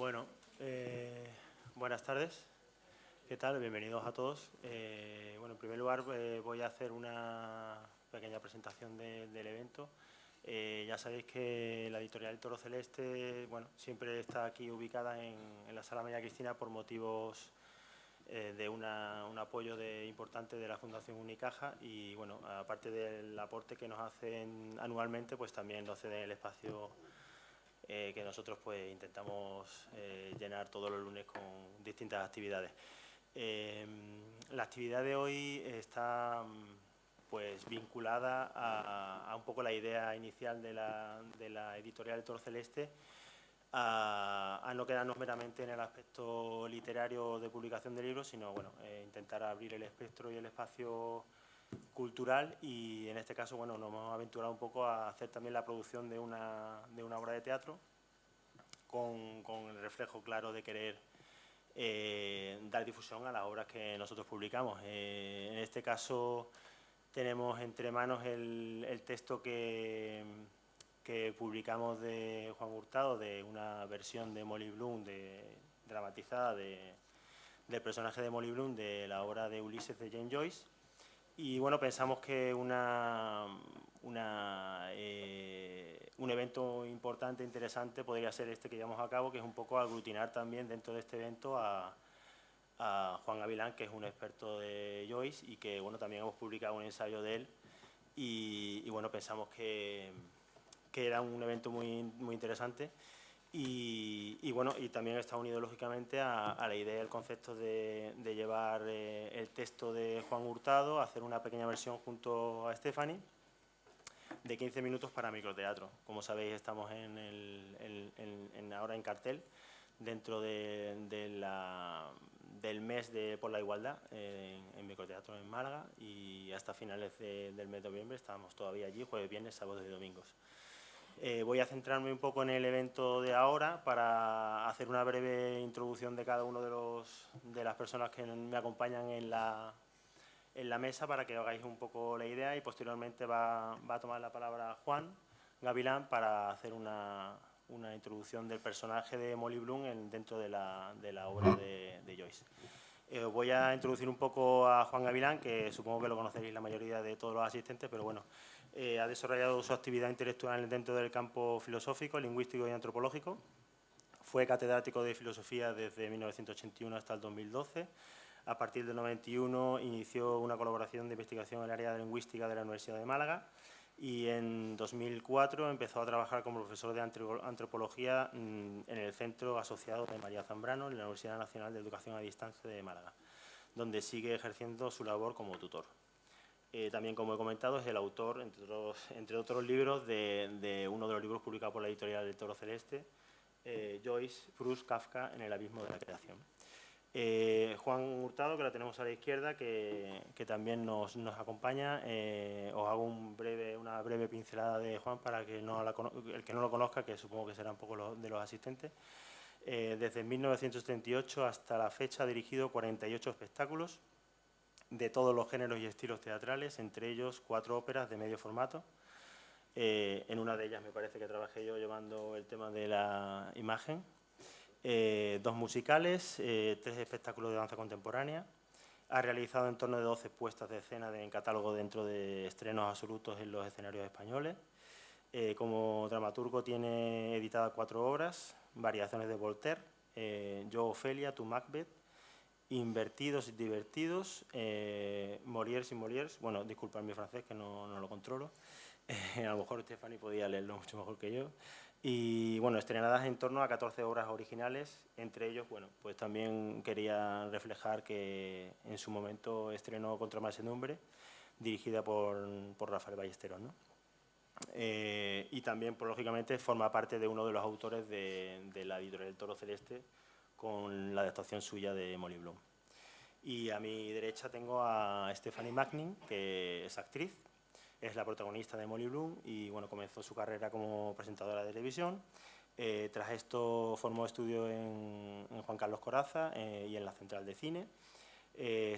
Bueno, buenas tardes. ¿Qué tal? Bienvenidos a todos. Bueno, en primer lugar voy a hacer una pequeña presentación del evento. Ya sabéis que la editorial El Toro Celeste, bueno, siempre está aquí ubicada en la Sala María Cristina por motivos de un apoyo importante de la Fundación Unicaja y, bueno, aparte del aporte que nos hacen anualmente, pues también nos ceden el espacio que nosotros pues intentamos llenar todos los lunes con distintas actividades. La actividad de hoy está pues vinculada a un poco la idea inicial de la editorial El Toro Celeste, a no quedarnos meramente en el aspecto literario de publicación de libros, sino bueno, intentar abrir el espectro y el espacio cultural, y en este caso bueno, nos hemos aventurado un poco a hacer también la producción de una obra de teatro con el reflejo claro de querer dar difusión a las obras que nosotros publicamos. En este caso tenemos entre manos el texto que publicamos de Juan Hurtado, de una versión de Molly Bloom dramatizada del personaje de Molly Bloom de la obra de Ulises de James Joyce. Y bueno, pensamos que un evento importante, interesante, podría ser este que llevamos a cabo, que es un poco aglutinar también dentro de este evento a Juan Gavilán, que es un experto de Joyce y que bueno, también hemos publicado un ensayo de él y bueno, pensamos que era un evento muy interesante. Y bueno, y también está unido lógicamente a la idea y el concepto de llevar el texto de Juan Hurtado, hacer una pequeña versión junto a Stephanie de 15 minutos para microteatro. Como sabéis, estamos ahora en cartel dentro del mes por la igualdad en microteatro en Málaga, y hasta finales del mes de noviembre estamos todavía allí, jueves, viernes, sábados y domingos. Voy a centrarme un poco en el evento de ahora para hacer una breve introducción de cada uno de las personas que me acompañan en la mesa, para que hagáis un poco la idea, y posteriormente va a tomar la palabra Juan Gavilán para hacer una introducción del personaje de Molly Bloom dentro de la obra de Joyce. Voy a introducir un poco a Juan Gavilán, que supongo que lo conoceréis la mayoría de todos los asistentes, pero bueno, ha desarrollado su actividad intelectual dentro del campo filosófico, lingüístico y antropológico. Fue catedrático de filosofía desde 1981 hasta el 2012. A partir del 91 inició una colaboración de investigación en el área de lingüística de la Universidad de Málaga, y en 2004 empezó a trabajar como profesor de antropología en el Centro Asociado de María Zambrano en la Universidad Nacional de Educación a Distancia de Málaga, donde sigue ejerciendo su labor como tutor. También, como he comentado, es el autor, entre otros libros, de uno de los libros publicados por la editorial El Toro Celeste, Joyce, Proust, Kafka en el abismo de la creación. Juan Hurtado, que la tenemos a la izquierda, que también nos acompaña. Os hago una breve pincelada de Juan para el que no lo conozca, que supongo que será un poco de los asistentes. Desde 1978 hasta la fecha ha dirigido 48 espectáculos de todos los géneros y estilos teatrales, entre ellos 4 óperas de medio formato. En una de ellas me parece que trabajé yo llevando el tema de la imagen. 2 musicales, 3 espectáculos de danza contemporánea. Ha realizado en torno de 12 puestas de escena en catálogo dentro de estrenos absolutos en los escenarios españoles. Como dramaturgo tiene editadas 4 obras: Variaciones de Voltaire, Yo, Ofelia, Tu, Macbeth, Invertidos y Divertidos, Molières y Molières. Bueno, disculpad mi francés, que no lo controlo. A lo mejor Stephanie podía leerlo mucho mejor que yo. Y bueno, estrenadas en torno a 14 obras originales. Entre ellos, bueno, pues también quería reflejar que en su momento estrenó Contra mansedumbre, dirigida por Rafael Ballesteros, ¿no? Y también, pues, lógicamente, forma parte de uno de los autores de la editorial El Toro Celeste, con la adaptación suya de Molly Bloom. Y a mi derecha tengo a Stephanie Magnin, que es actriz, es la protagonista de Molly Bloom y bueno, comenzó su carrera como presentadora de televisión. Tras esto formó estudio en Juan Carlos Corazza y en la Central de Cine.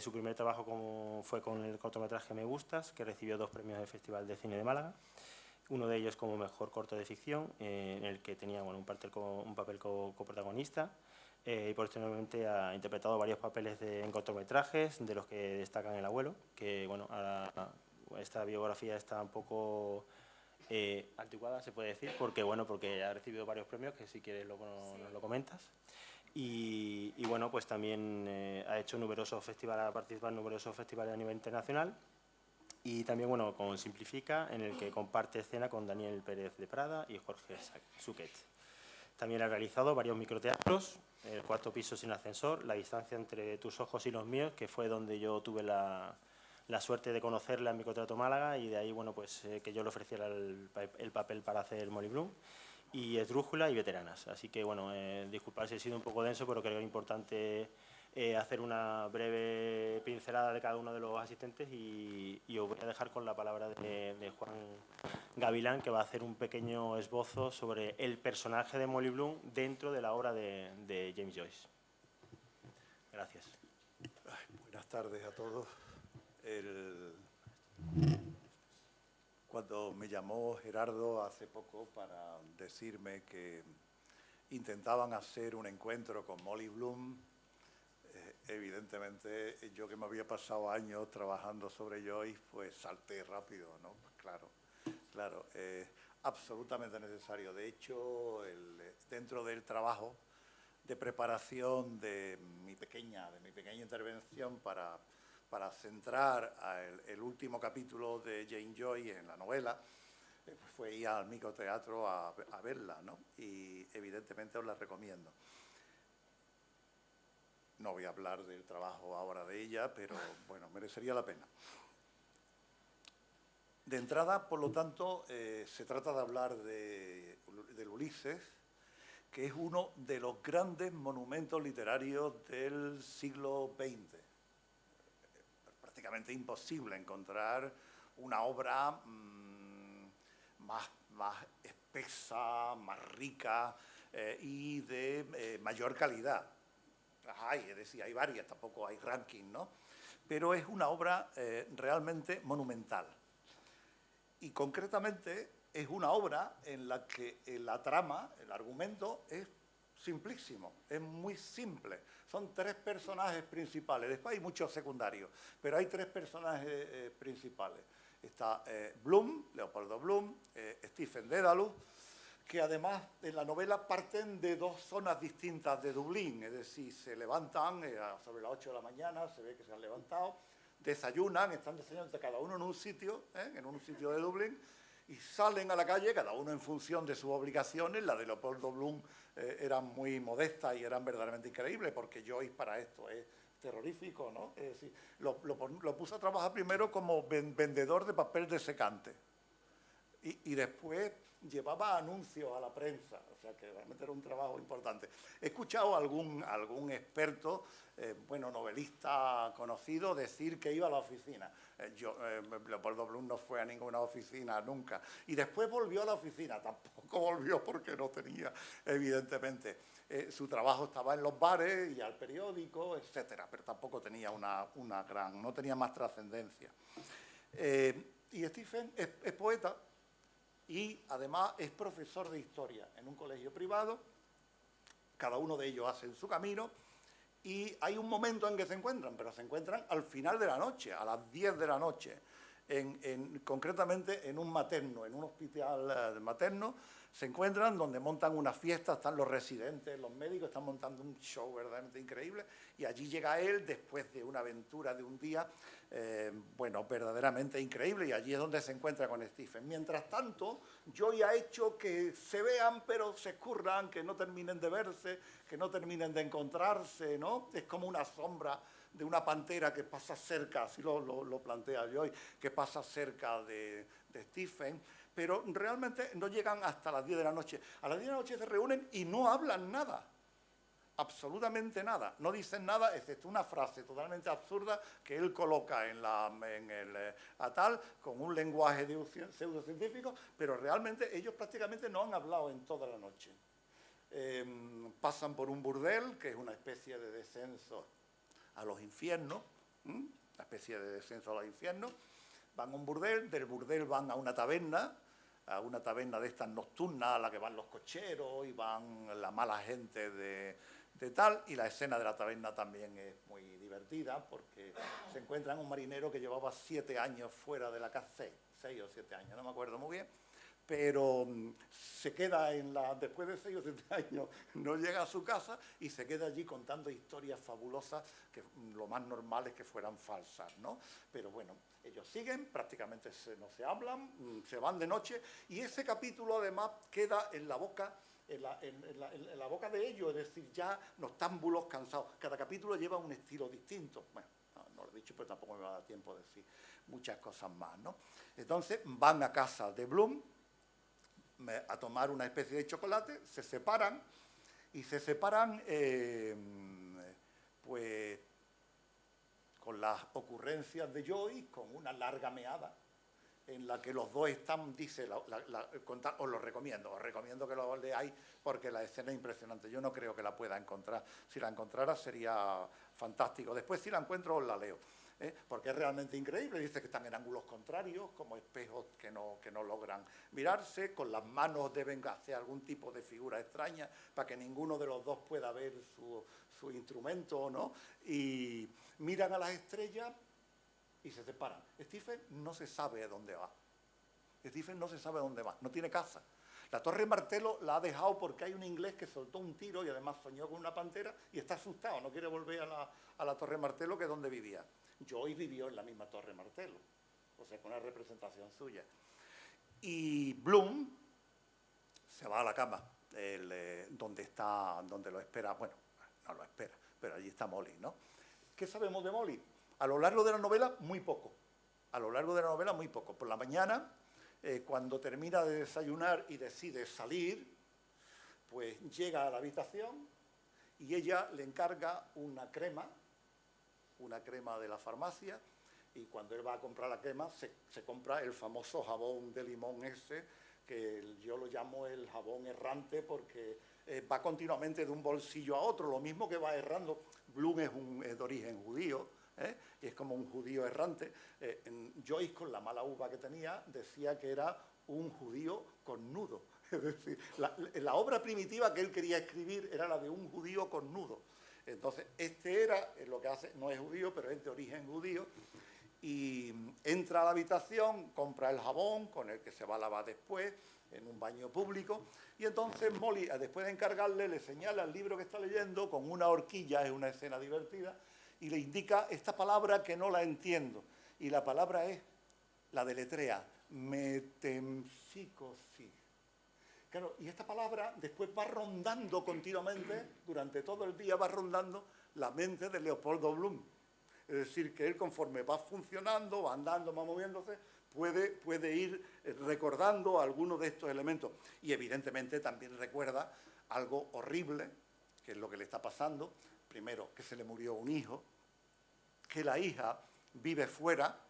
Su primer trabajo fue con el cortometraje Me Gustas, que recibió 2 premios del Festival de Cine de Málaga. uno de ellos como mejor corto de ficción, en el que tenía un papel coprotagonista, y posteriormente ha interpretado varios papeles en cortometrajes, de los que destacan El abuelo, que esta biografía está un poco anticuada, se puede decir, porque ha recibido varios premios, que si quieres nos lo comentas. Y bueno, pues también ha participado en numerosos festivales a nivel internacional. Y también, con Simplifica, en el que comparte escena con Daniel Pérez de Prada y Jorge Suquet. También ha realizado varios microteatros, El cuarto piso sin ascensor, La distancia entre tus ojos y los míos, que fue donde yo tuve la suerte de conocerla en Microteatro Málaga, y de ahí, que yo le ofreciera el papel para hacer Molly Bloom, y Esdrújula y Veteranas. Así que, disculpad si he sido un poco denso, pero creo que era importante hacer una breve pincelada de cada uno de los asistentes, y os voy a dejar con la palabra de Juan Gavilán, que va a hacer un pequeño esbozo sobre el personaje de Molly Bloom dentro de la obra de James Joyce. Gracias. Buenas tardes a todos. Cuando me llamó Gerardo hace poco para decirme que intentaban hacer un encuentro con Molly Bloom, evidentemente yo, que me había pasado años trabajando sobre Joyce, pues salté rápido, ¿no? Pues claro, absolutamente necesario. De hecho, dentro del trabajo de preparación de mi pequeña intervención para centrar el último capítulo de James Joyce en la novela, fue ir al microteatro a verla, ¿no? Y evidentemente os la recomiendo. No voy a hablar del trabajo ahora de ella, pero bueno, merecería la pena. De entrada, por lo tanto, se trata de hablar del Ulises, que es uno de los grandes monumentos literarios del siglo XX. Prácticamente imposible encontrar una obra más espesa, más rica y de mayor calidad. Es decir, hay varias, tampoco hay ranking, ¿no? Pero es una obra realmente monumental. Y concretamente es una obra en la que la trama, el argumento, es simplísimo, es muy simple. Son 3 personajes principales, después hay muchos secundarios, pero hay 3 personajes principales. Está Bloom, Leopoldo Bloom, Stephen Dedalus, que además en la novela parten de 2 zonas distintas de Dublín, es decir, se levantan sobre las 8 de la mañana, se ve que se han levantado, desayunan, están desayunando cada uno en un sitio de Dublín, y salen a la calle, cada uno en función de sus obligaciones. La de Leopoldo Bloom eran muy modestas y eran verdaderamente increíbles, porque Joyce para esto es terrorífico, ¿no? Es decir, lo puso a trabajar primero como vendedor de papel de secante, y después llevaba anuncios a la prensa, o sea que realmente era un trabajo importante. He escuchado a algún experto, novelista conocido, decir que iba a la oficina. Leopoldo Bloom no fue a ninguna oficina nunca. Y después volvió a la oficina, tampoco volvió porque no tenía, evidentemente. Su trabajo estaba en los bares y al periódico, etcétera, pero tampoco tenía no tenía más trascendencia. Y Stephen es poeta, y además es profesor de historia en un colegio privado. Cada uno de ellos hace su camino, y hay un momento en que se encuentran, pero se encuentran al final de la noche, a las 10 de la noche, concretamente en un materno, en un hospital materno. Se encuentran donde montan una fiesta, están los residentes, los médicos, están montando un show verdaderamente increíble, y allí llega él después de una aventura de un día, verdaderamente increíble, y allí es donde se encuentra con Stephen. Mientras tanto, Joyce ha hecho que se vean, pero se escurran, que no terminen de verse, que no terminen de encontrarse, ¿no? Es como una sombra de una pantera que pasa cerca, así lo plantea Joyce, que pasa cerca de Stephen, pero realmente no llegan hasta las 10 de la noche. A las 10 de la noche se reúnen y no hablan nada, absolutamente nada. No dicen nada, excepto una frase totalmente absurda que él coloca en el Atal, con un lenguaje pseudocientífico, pero realmente ellos prácticamente no han hablado en toda la noche. Pasan por un burdel, que es una especie de descenso a los infiernos, van a un burdel, del burdel van a una taberna, a una taberna de estas nocturnas a la que van los cocheros y van la mala gente de tal, y la escena de la taberna también es muy divertida porque se encuentran un marinero que llevaba 7 años fuera de la casa, 6 o 7 años, no me acuerdo muy bien, pero se queda después de 6 o 7 años, no llega a su casa y se queda allí contando historias fabulosas que lo más normal es que fueran falsas, ¿no? Pero bueno, ellos siguen, prácticamente no se hablan, se van de noche, y ese capítulo además queda en la boca en la boca de ellos, es decir, ya noctámbulos cansados. Cada capítulo lleva un estilo distinto. Bueno, no lo he dicho, pero tampoco me va a dar tiempo de decir muchas cosas más, ¿no? Entonces van a casa de Bloom a tomar una especie de chocolate, se separan, y se separan pues con las ocurrencias de Joyce, con una larga meada, en la que los dos están, dice, os lo recomiendo, os recomiendo que lo leáis porque la escena es impresionante. Yo no creo que la pueda encontrar. Si la encontrara sería fantástico. Después, si la encuentro, os la leo, porque es realmente increíble. Dice que están en ángulos contrarios, como espejos que no logran mirarse, con las manos deben hacer algún tipo de figura extraña para que ninguno de los dos pueda ver su instrumento, ¿no? Y miran a las estrellas y se separan. Stephen no se sabe a dónde va. Stephen no se sabe a dónde va, no tiene casa. La Torre Martelo la ha dejado porque hay un inglés que soltó un tiro y además soñó con una pantera y está asustado, no quiere volver a la Torre Martelo, que es donde vivía. Joyce vivió en la misma Torre Martelo, o sea, con una representación suya. Y Bloom se va a la cama, donde lo espera, bueno, no lo espera, pero allí está Molly, ¿no? ¿Qué sabemos de Molly? A lo largo de la novela, muy poco. A lo largo de la novela, muy poco. Por la mañana, cuando termina de desayunar y decide salir, pues llega a la habitación y ella le encarga una crema de la farmacia, y cuando él va a comprar la crema, se compra el famoso jabón de limón ese, que yo lo llamo el jabón errante porque va continuamente de un bolsillo a otro, lo mismo que va errando. Bloom es de origen judío, y es como un judío errante. Joyce, con la mala uva que tenía, decía que era un judío cornudo. Es decir, la obra primitiva que él quería escribir era la de un judío cornudo. Entonces, lo que hace, no es judío, pero es de origen judío, y entra a la habitación, compra el jabón con el que se va a lavar después, en un baño público, y entonces Molly, después de encargarle, le señala el libro que está leyendo con una horquilla, es una escena divertida, y le indica esta palabra que no la entiendo, y la palabra es, la deletrea, metempsicosis. Claro, y esta palabra después va rondando continuamente, durante todo el día va rondando la mente de Leopoldo Bloom. Es decir, que él, conforme va funcionando, va andando, va moviéndose, puede ir recordando algunos de estos elementos. Y evidentemente también recuerda algo horrible, que es lo que le está pasando. Primero, que se le murió un hijo, que la hija vive fuera,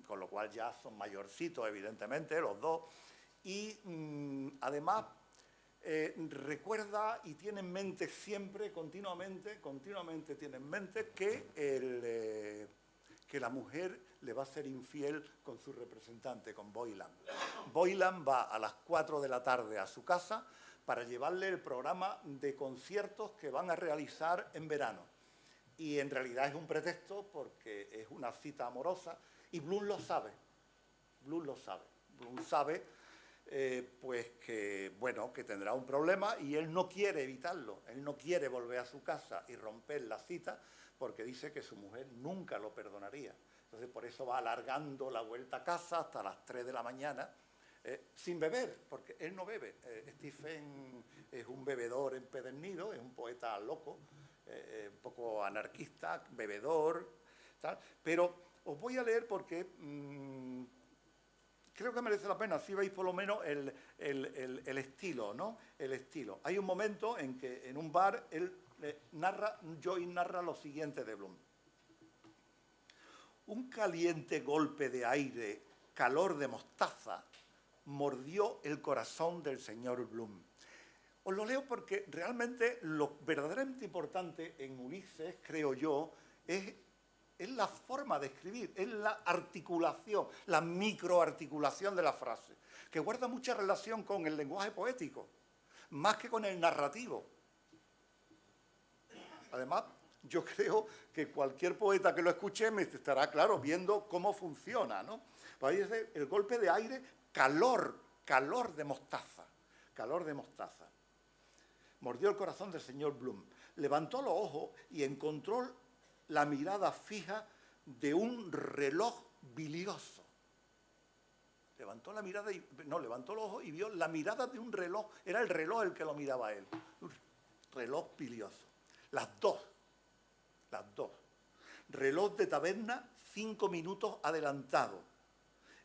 con lo cual ya son mayorcitos, evidentemente, los dos, y además recuerda y tiene en mente siempre, continuamente tiene en mente que la mujer le va a ser infiel con su representante, con Boylan. Boylan va a las 4 de la tarde a su casa para llevarle el programa de conciertos que van a realizar en verano. Y en realidad es un pretexto porque es una cita amorosa, y Bloom lo sabe. Bloom sabe pues que tendrá un problema, y él no quiere evitarlo. Él no quiere volver a su casa y romper la cita porque dice que su mujer nunca lo perdonaría. Entonces por eso va alargando la vuelta a casa hasta las 3 de la mañana, sin beber, porque él no bebe. Stephen es un bebedor empedernido, es un poeta loco, un poco anarquista, bebedor, tal. Pero os voy a leer porque creo que merece la pena, si veis por lo menos el estilo, ¿no? El estilo. Hay un momento en que en un bar Joyce narra lo siguiente de Bloom. Un caliente golpe de aire, calor de mostaza, mordió el corazón del señor Bloom. Os lo leo porque realmente lo verdaderamente importante en Ulises, creo yo, es es la forma de escribir, es la articulación, la microarticulación de la frase, que guarda mucha relación con el lenguaje poético, más que con el narrativo. Además, yo creo que cualquier poeta que lo escuche me estará, claro, viendo cómo funciona, ¿no? Pues ahí dice, el golpe de aire, calor de mostaza, calor de mostaza. Mordió el corazón del señor Bloom. Levantó los ojos y encontró la mirada fija de un reloj bilioso. Levantó la mirada y... No, levantó los ojos y vio la mirada de un reloj. Era el reloj el que lo miraba a él. Un reloj bilioso. Las dos. Reloj de taberna, 5 minutos adelantado.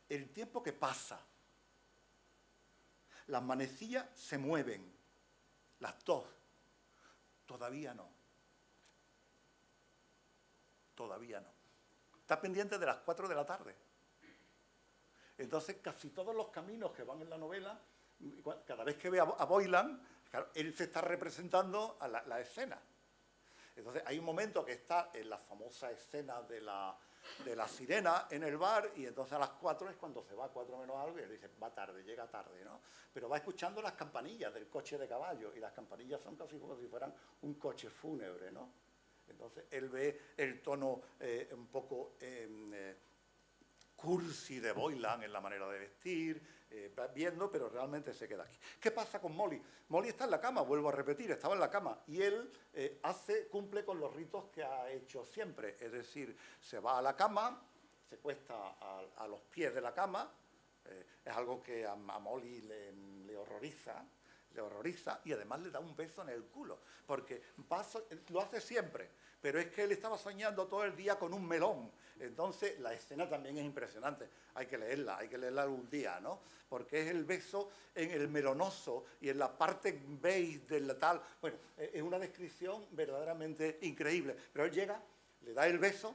El tiempo que pasa. Las manecillas se mueven. Las dos. Todavía no. Todavía no. Está pendiente de las 4 de la tarde. Entonces, casi todos los caminos que van en la novela, cada vez que ve a Boylan, claro, él se está representando a la escena. Entonces, hay un momento que está en la famosa escena de la sirena en el bar, y entonces a las 4 es cuando se va, 4 menos algo, y él dice, va tarde, llega tarde, ¿no? Pero va escuchando las campanillas del coche de caballo, y las campanillas son casi como si fueran un coche fúnebre, ¿no? Entonces, él ve el tono un poco cursi de Boylan en la manera de vestir, va viendo, pero realmente se queda aquí. ¿Qué pasa con Molly? Molly está en la cama, vuelvo a repetir, estaba en la cama, y él cumple con los ritos que ha hecho siempre, es decir, se va a la cama, se cuesta a los pies de la cama, es algo que a Molly le horroriza, y además le da un beso en el culo, porque lo hace siempre, pero es que él estaba soñando todo el día con un melón. Entonces la escena también es impresionante, hay que leerla algún día, ¿no? Porque es el beso en el melonoso y en la parte beige del tal. Bueno, es una descripción verdaderamente increíble, pero él llega, le da el beso,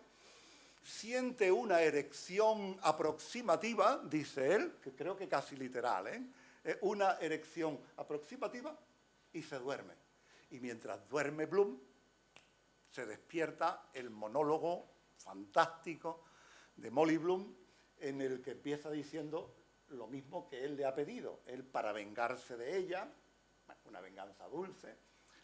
siente una erección aproximativa, dice él, que creo que casi literal, una erección aproximativa, y se duerme. Y mientras duerme Bloom, se despierta el monólogo fantástico de Molly Bloom, en el que empieza diciendo lo mismo que él le ha pedido. Él, para vengarse de ella, una venganza dulce,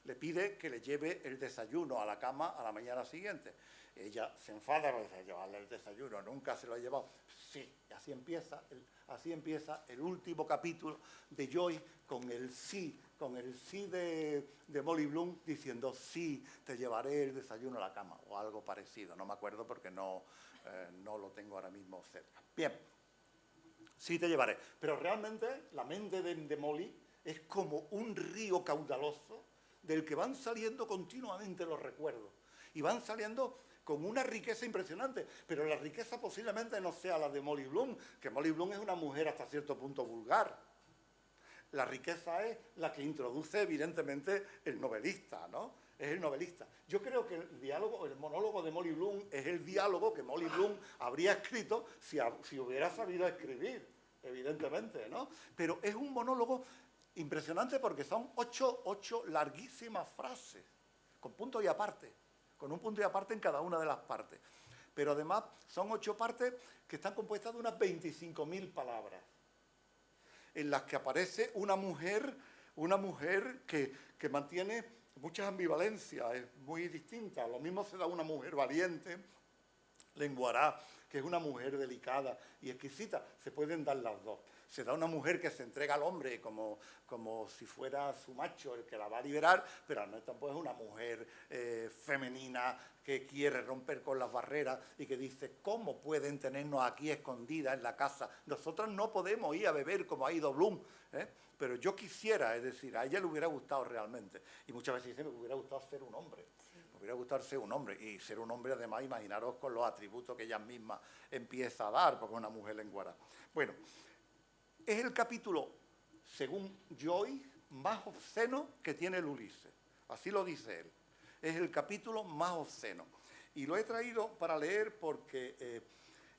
le pide que le lleve el desayuno a la cama a la mañana siguiente. Ella se enfada porque dice, llevarle el desayuno, nunca se lo ha llevado. Sí, así empieza el último capítulo de Joy, con el sí de Molly Bloom, diciendo, sí, te llevaré el desayuno a la cama, o algo parecido. No me acuerdo porque no lo tengo ahora mismo cerca. Bien, sí te llevaré. Pero realmente la mente de Molly es como un río caudaloso del que van saliendo continuamente los recuerdos. Y van saliendo con una riqueza impresionante, pero la riqueza posiblemente no sea la de Molly Bloom, que Molly Bloom es una mujer hasta cierto punto vulgar. La riqueza es la que introduce evidentemente el novelista, ¿no? Es el novelista. Yo creo que el monólogo de Molly Bloom es el diálogo que Molly Bloom habría escrito si hubiera sabido escribir, evidentemente, ¿no? Pero es un monólogo impresionante porque son 8 larguísimas frases, con punto y aparte, con un punto y aparte en cada una de las partes. Pero además son 8 partes que están compuestas de unas 25.000 palabras, en las que aparece una mujer que mantiene muchas ambivalencias, es muy distinta. Lo mismo se da una mujer valiente, Lenguará, que es una mujer delicada y exquisita, se pueden dar las dos. Se da una mujer que se entrega al hombre como si fuera su macho el que la va a liberar, pero no tampoco es una mujer femenina que quiere romper con las barreras y que dice, ¿cómo pueden tenernos aquí escondidas en la casa? Nosotros no podemos ir a beber como ha ido Bloom, pero yo quisiera, es decir, a ella le hubiera gustado realmente. Y muchas veces dice, me hubiera gustado ser un hombre. Me hubiera gustado ser un hombre. Y ser un hombre, además, imaginaros con los atributos que ella misma empieza a dar, porque es una mujer lenguara. Bueno, es el capítulo, según Joy, más obsceno que tiene el Ulises. Así lo dice él. Es el capítulo más obsceno. Y lo he traído para leer porque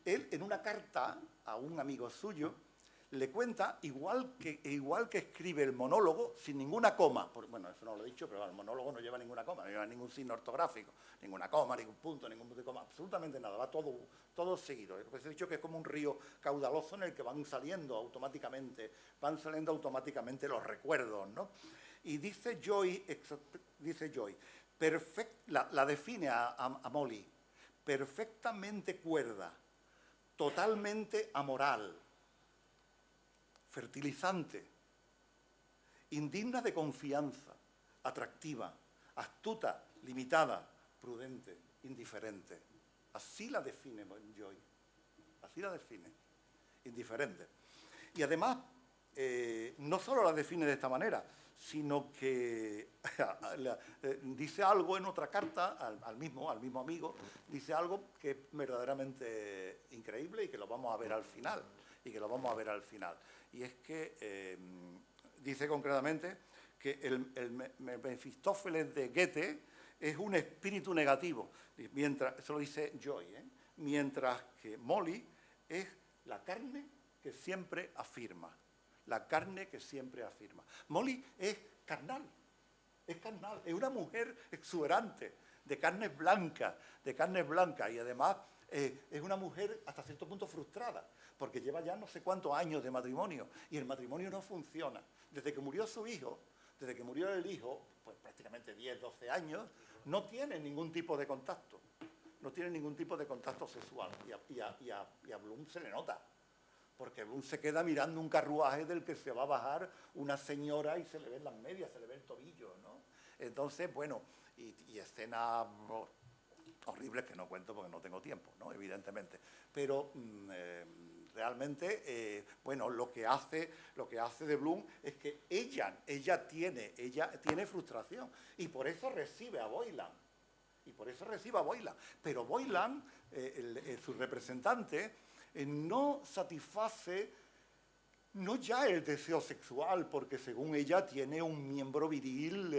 él, en una carta a un amigo suyo, le cuenta igual que escribe el monólogo sin ninguna coma. Bueno, eso no lo he dicho, pero el monólogo no lleva ninguna coma, no lleva ningún signo ortográfico, ninguna coma, ningún punto de coma, absolutamente nada, va todo seguido. He dicho que es como un río caudaloso en el que van saliendo automáticamente los recuerdos, ¿no? Y dice Joy, la define a Molly, perfectamente cuerda, totalmente amoral, fertilizante, indigna de confianza, atractiva, astuta, limitada, prudente, indiferente. Así la define Joy, así la define, indiferente. Y además, no solo la define de esta manera, sino que dice algo en otra carta al mismo amigo, dice algo que es verdaderamente increíble y que lo vamos a ver al final. Y es que dice concretamente que el Mefistófeles de Goethe es un espíritu negativo, eso lo dice Joy, mientras que Molly es la carne que siempre afirma. La carne que siempre afirma. Molly es carnal, es una mujer exuberante, de carnes blancas, y además es una mujer hasta cierto punto frustrada, porque lleva ya no sé cuántos años de matrimonio, y el matrimonio no funciona. Desde que murió su hijo, pues prácticamente 10, 12 años, no tiene ningún tipo de contacto, sexual, y a Bloom se le nota. Porque Bloom se queda mirando un carruaje del que se va a bajar una señora y se le ven las medias, se le ve el tobillo, ¿no? Entonces, bueno, y escenas horribles que no cuento porque no tengo tiempo, ¿no? Evidentemente. Pero realmente, bueno, lo que hace de Bloom es que ella tiene frustración y por eso recibe a Boylan. Pero Boylan, su representante, no satisface no ya el deseo sexual, porque según ella tiene un miembro viril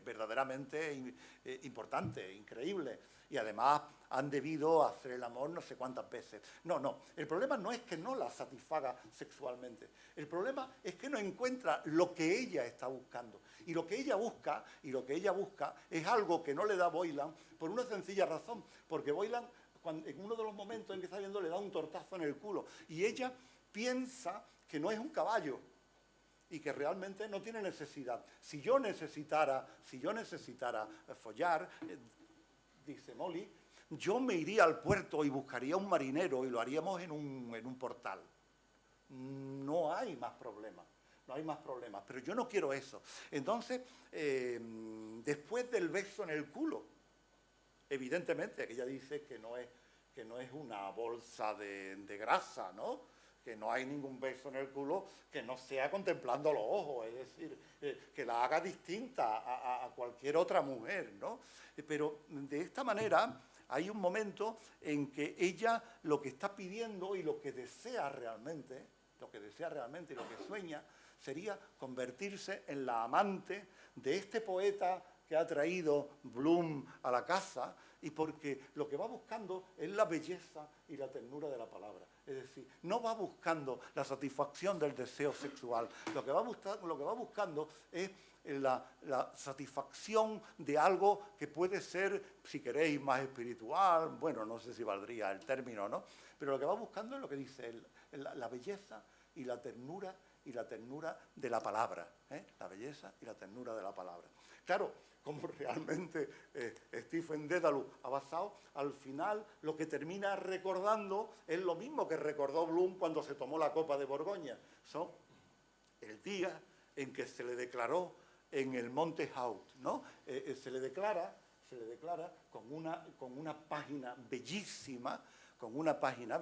verdaderamente importante, increíble, y además han debido hacer el amor no sé cuántas veces. No, el problema no es que no la satisfaga sexualmente, el problema es que no encuentra lo que ella está buscando. Y lo que ella busca es algo que no le da Boylan por una sencilla razón, porque Boylan, en uno de los momentos en que está viendo, le da un tortazo en el culo, y ella piensa que no es un caballo y que realmente no tiene necesidad. Si yo necesitara follar, dice Molly, yo me iría al puerto y buscaría un marinero y lo haríamos en un portal. No hay más problemas, pero yo no quiero eso. Entonces, después del beso en el culo, evidentemente, que ella dice que no es una bolsa de grasa, ¿no? Que no hay ningún beso en el culo que no sea contemplando los ojos, es decir, que la haga distinta a cualquier otra mujer, ¿no? Pero de esta manera hay un momento en que ella lo que está pidiendo y lo que desea realmente y lo que sueña sería convertirse en la amante de este poeta que ha traído Bloom a la casa, y porque lo que va buscando es la belleza y la ternura de la palabra. Es decir, no va buscando la satisfacción del deseo sexual, lo que va buscando es la satisfacción de algo que puede ser, si queréis, más espiritual, bueno, no sé si valdría el término, ¿no? Pero lo que va buscando es lo que dice la belleza y la ternura de la palabra, la belleza y la ternura de la palabra. Claro, como realmente Stephen Dedalus ha basado, al final lo que termina recordando es lo mismo que recordó Bloom cuando se tomó la copa de Borgoña. Son el día en que se le declaró en el Monte Haut, ¿no? Se le declara con una página bellísima, pero una página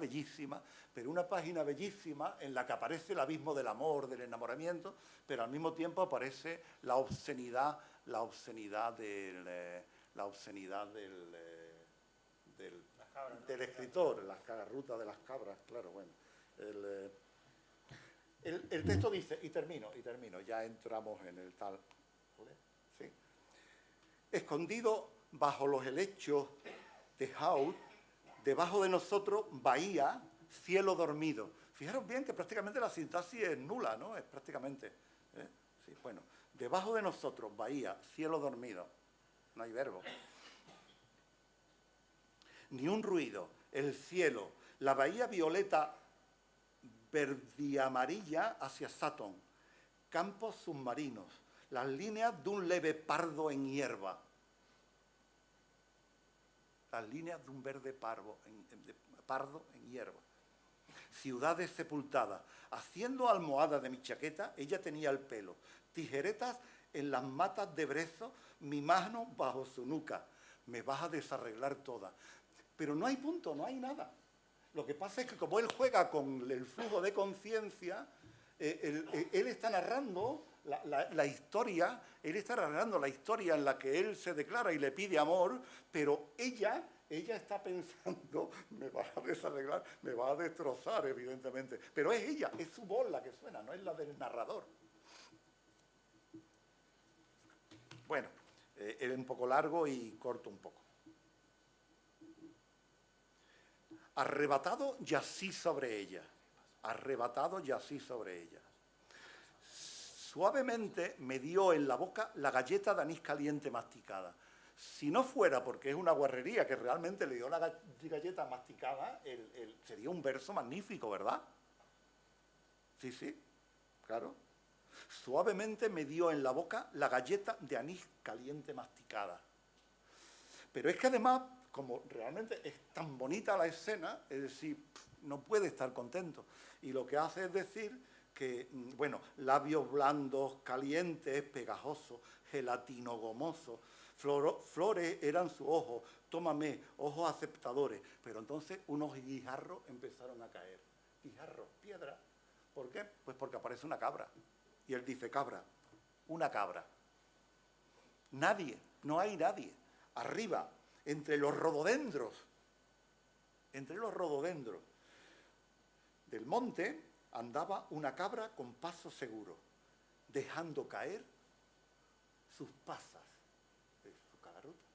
bellísima en la que aparece el abismo del amor, del enamoramiento, pero al mismo tiempo aparece la obscenidad del escritor, las cagarrutas de las cabras, claro, bueno. El texto dice, y termino, ya entramos en el tal, ¿sí? Escondido bajo los helechos de Haut, debajo de nosotros, bahía, cielo dormido. Fijaros bien que prácticamente la sintaxis es nula, ¿no? Es prácticamente. Sí, bueno, debajo de nosotros, bahía, cielo dormido. No hay verbo. Ni un ruido, el cielo, la bahía violeta verdiamarilla hacia Saturn, campos submarinos, las líneas de un leve pardo en hierba. Las líneas de un verde pardo en hierba. Ciudades sepultadas. Haciendo almohada de mi chaqueta, ella tenía el pelo. Tijeretas en las matas de brezo, mi mano bajo su nuca. Me vas a desarreglar toda. Pero no hay punto, no hay nada. Lo que pasa es que como él juega con el flujo de conciencia, él está narrando la historia, en la que él se declara y le pide amor, pero ella está pensando, me va a desarreglar, me va a destrozar, evidentemente. Pero es ella, es su voz la que suena, no es la del narrador. Bueno, es un poco largo y corto un poco. Arrebatado yací sobre ella. Arrebatado yací sobre ella. Suavemente me dio en la boca la galleta de anís caliente masticada. Si no fuera porque es una guarrería que realmente le dio la galleta masticada, sería un verso magnífico, ¿verdad? Sí, sí, claro. Suavemente me dio en la boca la galleta de anís caliente masticada. Pero es que además, como realmente es tan bonita la escena, es decir, no puede estar contento. Y lo que hace es decir que, bueno, labios blandos, calientes, pegajosos, gelatino gomoso, flores eran sus ojos, tómame, ojos aceptadores. Pero entonces unos guijarros empezaron a caer. Guijarros, piedra. ¿Por qué? Pues porque aparece una cabra. Y él dice, cabra, una cabra. Nadie, no hay nadie. Arriba, entre los rododendros del monte, andaba una cabra con paso seguro, dejando caer sus pasas de su cagarruta.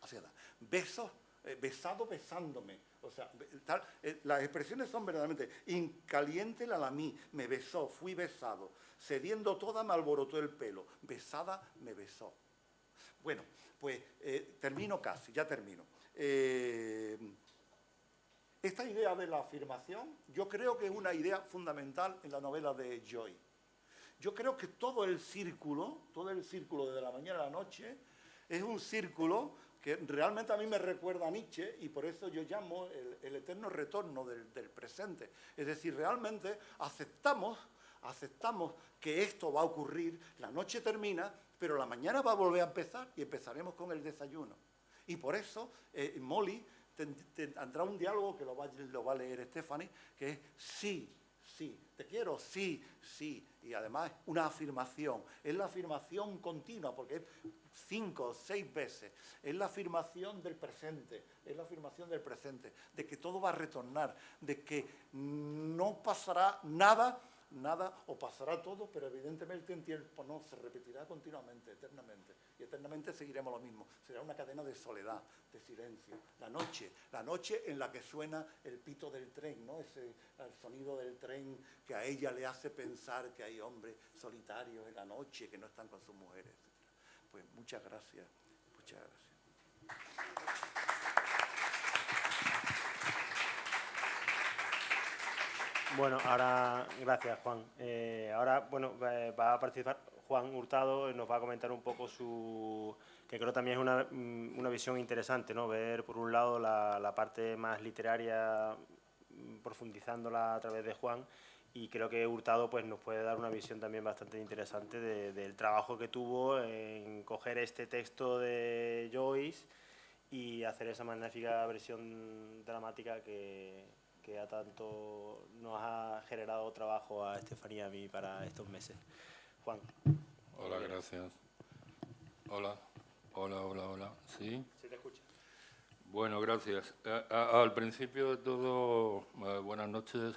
Hacia atrás. Besos, besado besándome. O sea, las expresiones son verdaderamente, incaliente la lamí, me besó, fui besado, cediendo toda me alborotó el pelo, besada me besó. Bueno, pues termino casi, ya termino. Esta idea de la afirmación, yo creo que es una idea fundamental en la novela de Joy. Yo creo que todo el círculo desde la mañana a la noche, es un círculo que realmente a mí me recuerda a Nietzsche y por eso yo llamo el eterno retorno del presente. Es decir, realmente aceptamos que esto va a ocurrir, la noche termina, pero la mañana va a volver a empezar y empezaremos con el desayuno. Y por eso Molly tendrá un diálogo que lo va a leer Stephanie, que es sí, sí, te quiero, sí, sí. Y además una afirmación, es la afirmación continua, porque es 5 o 6 veces, es la afirmación del presente, de que todo va a retornar, de que no pasará nada, o pasará todo, pero evidentemente el tiempo no, se repetirá continuamente, eternamente, y eternamente seguiremos lo mismo. Será una cadena de soledad, de silencio. La noche en la que suena el pito del tren, ¿no? El sonido del tren que a ella le hace pensar que hay hombres solitarios en la noche que no están con sus mujeres, etc. Pues muchas gracias, muchas gracias. Bueno, ahora, gracias Juan. Ahora, bueno, va a participar Juan Hurtado, nos va a comentar un poco que creo también es una visión interesante, ¿no? Ver por un lado la parte más literaria, profundizándola a través de Juan, y creo que Hurtado pues nos puede dar una visión también bastante interesante del trabajo que tuvo en coger este texto de Joyce y hacer esa magnífica versión dramática que a tanto nos ha generado trabajo a Estefanía y a mí para estos meses. Juan. Hola, gracias. Hola. ¿Sí? ¿Sí te escucha? Bueno, gracias. Al principio de todo, buenas noches.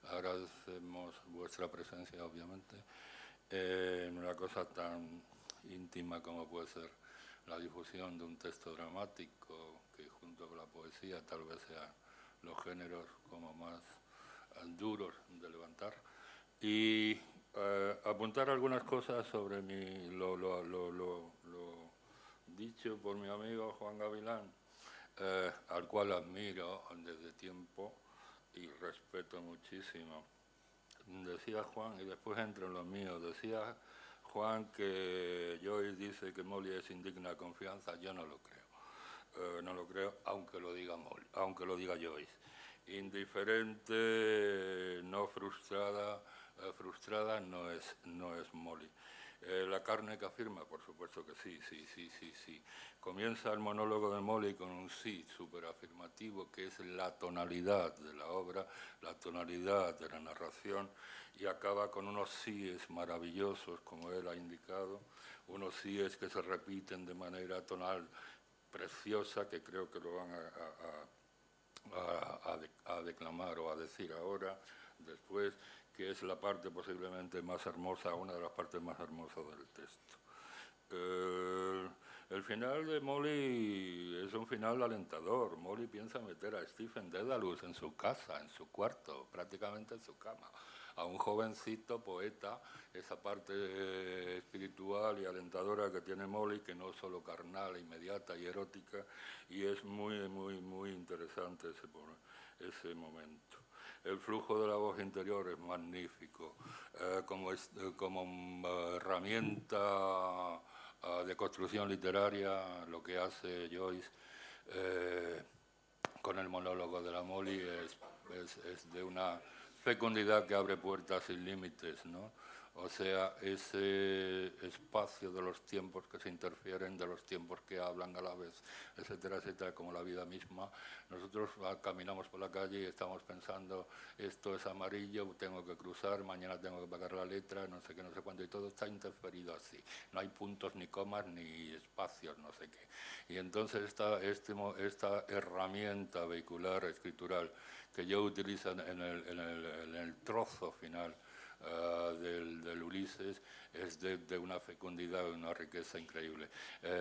Agradecemos vuestra presencia, obviamente, en una cosa tan íntima como puede ser la difusión de un texto dramático, que junto con la poesía tal vez sea los géneros como más duros de levantar. Y apuntar algunas cosas sobre lo dicho por mi amigo Juan Gavilán, al cual admiro desde tiempo y respeto muchísimo. Decía Juan, y después entro en los míos, decía Juan que Joyce dice que Molly es indigna de confianza. Yo no lo creo. No lo creo, aunque lo diga Molly, aunque lo diga Joyce. Indiferente, no frustrada, frustrada no es Molly. La carne que afirma, por supuesto que sí. Comienza el monólogo de Molly con un sí súper afirmativo, que es la tonalidad de la obra, la tonalidad de la narración, y acaba con unos síes maravillosos, como él ha indicado, unos síes que se repiten de manera tonal preciosa, que creo que lo van a declamar o a decir ahora, después, que es la parte posiblemente más hermosa, una de las partes más hermosas del texto. El final de Molly es un final alentador. Molly piensa meter a Stephen Dedalus en su casa, en su cuarto, prácticamente en su cama, a un jovencito poeta, esa parte espiritual y alentadora que tiene Molly, que no es solo carnal, inmediata y erótica, y es muy interesante ese momento. El flujo de la voz interior es magnífico, como herramienta de construcción literaria. Lo que hace Joyce con el monólogo de la Molly es de una fecundidad que abre puertas sin límites, ¿no? O sea, ese espacio de los tiempos que se interfieren, de los tiempos que hablan a la vez, etcétera, etcétera, como la vida misma. Nosotros caminamos por la calle y estamos pensando, esto es amarillo, tengo que cruzar, mañana tengo que pagar la letra, no sé qué, no sé cuánto, y todo está interferido así. No hay puntos, ni comas, ni espacios, no sé qué. Y entonces esta herramienta vehicular, escritural, que yo utilizo en el trozo final del Ulises, es de una fecundidad, de una riqueza increíble.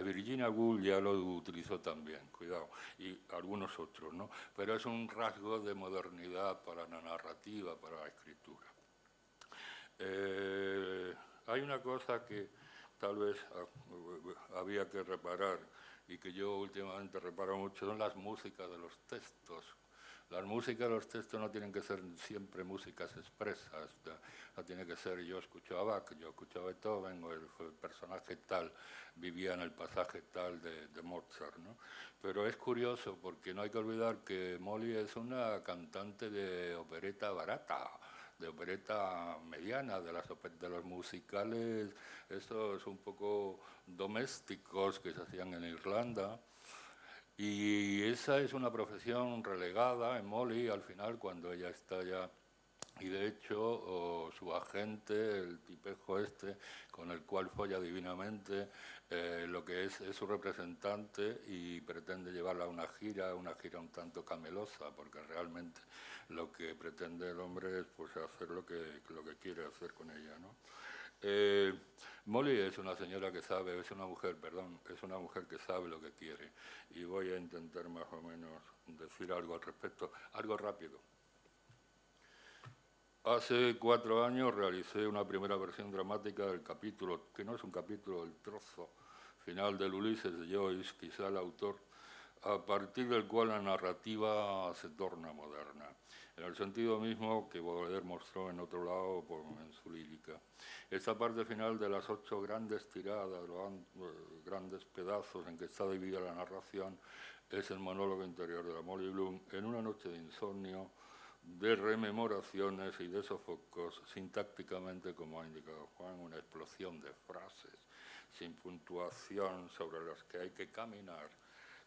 Virginia Woolf ya lo utilizó también, cuidado, y algunos otros, ¿no? Pero es un rasgo de modernidad para la narrativa, para la escritura. Hay una cosa que tal vez había que reparar y que yo últimamente reparo mucho, son las músicas de los textos. Las músicas de los textos no tienen que ser siempre músicas expresas, no tiene que ser yo escucho a Bach, yo escucho a Beethoven, o el personaje tal vivía en el pasaje tal de Mozart, ¿no? Pero es curioso porque no hay que olvidar que Molly es una cantante de opereta barata, de opereta mediana, de los musicales, esos un poco domésticos que se hacían en Irlanda. Y esa es una profesión relegada en Molly al final, cuando ella está ya. Y de hecho, su agente, el tipejo este, con el cual folla divinamente, lo que es su representante y pretende llevarla a una gira un tanto camelosa, porque realmente lo que pretende el hombre es pues, hacer lo que quiere hacer con ella, ¿no? Molly es una señora que sabe, es una mujer que sabe lo que quiere, y voy a intentar más o menos decir algo al respecto, algo rápido. Hace 4 años realicé una primera versión dramática del capítulo, que no es un capítulo, el trozo final del Ulises de Joyce, quizá el autor, a partir del cual la narrativa se torna moderna, en el sentido mismo que Baudelaire mostró en otro lado en su lírica. Esta parte final de las 8 grandes tiradas, los grandes pedazos en que está dividida la narración, es el monólogo interior de la Molly Bloom en una noche de insomnio, de rememoraciones y de sofocos, sintácticamente, como ha indicado Juan, una explosión de frases sin puntuación sobre las que hay que caminar,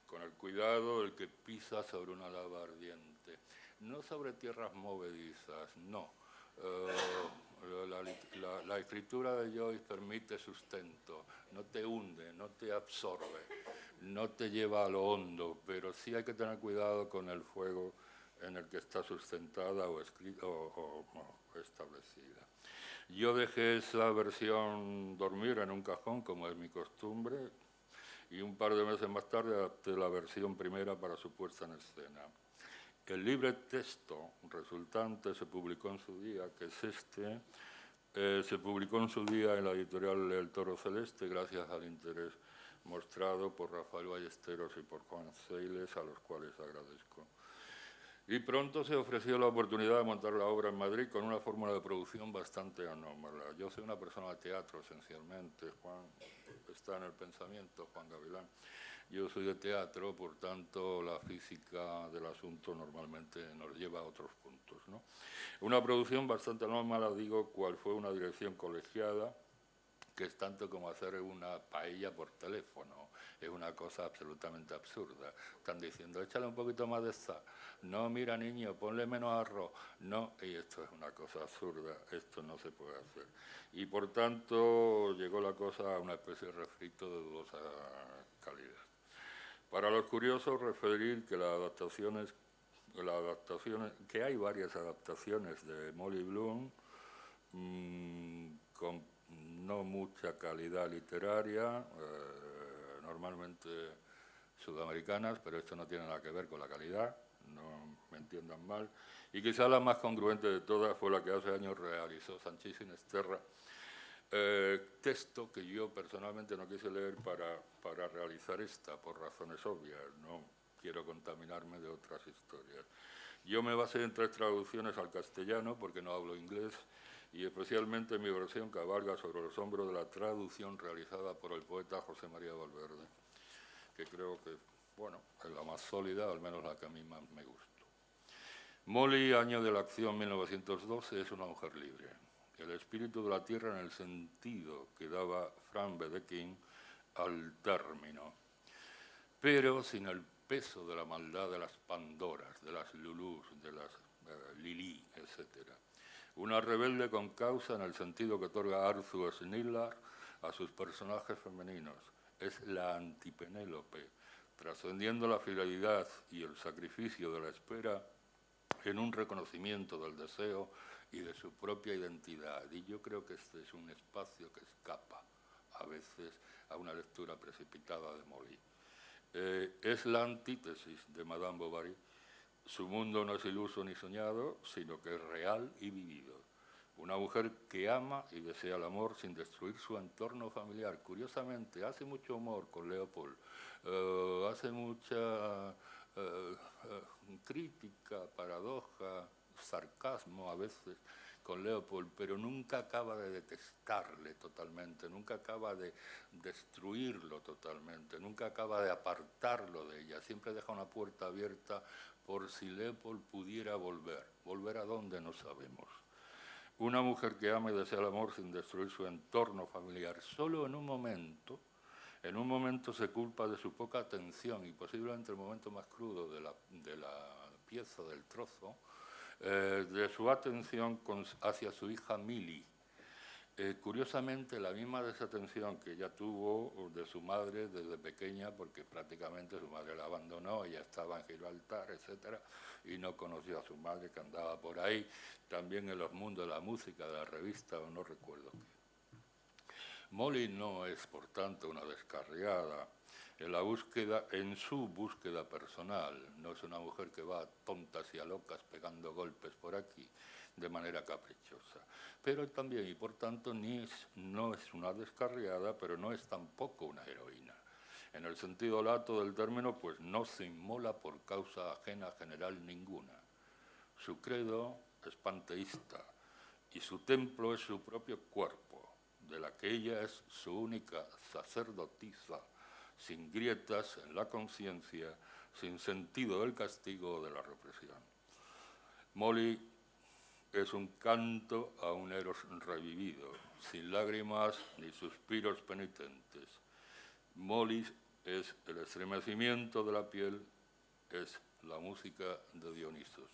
con el cuidado del que pisa sobre una lava ardiente, no sobre tierras movedizas, no. La escritura de Joyce permite sustento, no te hunde, no te absorbe, no te lleva a lo hondo, pero sí hay que tener cuidado con el fuego en el que está sustentada o escrita o establecida. Yo dejé esa versión dormir en un cajón, como es mi costumbre, y un par de meses más tarde adapté la versión primera para su puesta en escena. El libre texto resultante se publicó en su día, que es este, se publicó en su día en la editorial El Toro Celeste, gracias al interés mostrado por Rafael Ballesteros y por Juan Ceiles, a los cuales agradezco. Y pronto se ofreció la oportunidad de montar la obra en Madrid con una fórmula de producción bastante anómala. Yo soy una persona de teatro, esencialmente. Juan está en el pensamiento, Juan Gavilán. Yo soy de teatro, por tanto, la física del asunto normalmente nos lleva a otros puntos, ¿no? Una producción bastante anómala, digo, cual fue una dirección colegiada, que es tanto como hacer una paella por teléfono. Es una cosa absolutamente absurda. Están diciendo, échale un poquito más de sal. No, mira, niño, ponle menos arroz. No, y esto es una cosa absurda. Esto no se puede hacer. Y, por tanto, llegó la cosa a una especie de refrito de dudosa calidad. Para los curiosos, referir que que hay varias adaptaciones de Molly Bloom, con no mucha calidad literaria, normalmente sudamericanas, pero esto no tiene nada que ver con la calidad, no me entiendan mal. Y quizá la más congruente de todas fue la que hace años realizó Sanchís Sinisterra, texto que yo personalmente no quise leer para realizar esta, por razones obvias, no quiero contaminarme de otras historias. Yo me basé en 3 traducciones al castellano, porque no hablo inglés, y especialmente mi versión cabalga sobre los hombros de la traducción realizada por el poeta José María Valverde, que creo que, bueno, es la más sólida, al menos la que a mí más me gustó. Molly, año de la acción 1912, es una mujer libre. El espíritu de la tierra en el sentido que daba Frank Wedekind al término, pero sin el peso de la maldad de las Pandoras, de las Lulús, de las Lili, etc. Una rebelde con causa en el sentido que otorga Arthur Schnitzler a sus personajes femeninos. Es la antipenélope, trascendiendo la fidelidad y el sacrificio de la espera en un reconocimiento del deseo y de su propia identidad. Y yo creo que este es un espacio que escapa a veces a una lectura precipitada de Molly. Es la antítesis de Madame Bovary. Su mundo no es iluso ni soñado, sino que es real y vivido. Una mujer que ama y desea el amor sin destruir su entorno familiar. Curiosamente, hace mucho humor con Leopold, hace mucha crítica, paradoja, sarcasmo a veces con Leopold, pero nunca acaba de detestarle totalmente, nunca acaba de destruirlo totalmente, nunca acaba de apartarlo de ella, siempre deja una puerta abierta por si Leopold pudiera volver. ¿Volver a dónde? No sabemos. Una mujer que ama y desea el amor sin destruir su entorno familiar, solo en un momento se culpa de su poca atención, y posiblemente el momento más crudo de la pieza, del trozo, de su atención hacia su hija Millie. Curiosamente, la misma desatención que ella tuvo de su madre desde pequeña, porque prácticamente su madre la abandonó, ella estaba en Gibraltar, etc., y no conoció a su madre, que andaba por ahí, también en los mundos de la música, de la revista, o no recuerdo qué. Molly no es, por tanto, una descarriada en su búsqueda personal. No es una mujer que va a tontas y a locas pegando golpes por aquí de manera caprichosa. Pero también, y por tanto, no es una descarriada, pero no es tampoco una heroína. En el sentido lato del término, pues no se inmola por causa ajena general ninguna. Su credo es panteísta y su templo es su propio cuerpo, de la que ella es su única sacerdotisa, sin grietas en la conciencia, sin sentido del castigo o de la represión. Molly es un canto a un Eros revivido, sin lágrimas ni suspiros penitentes. Molly es el estremecimiento de la piel, es la música de Dionisos.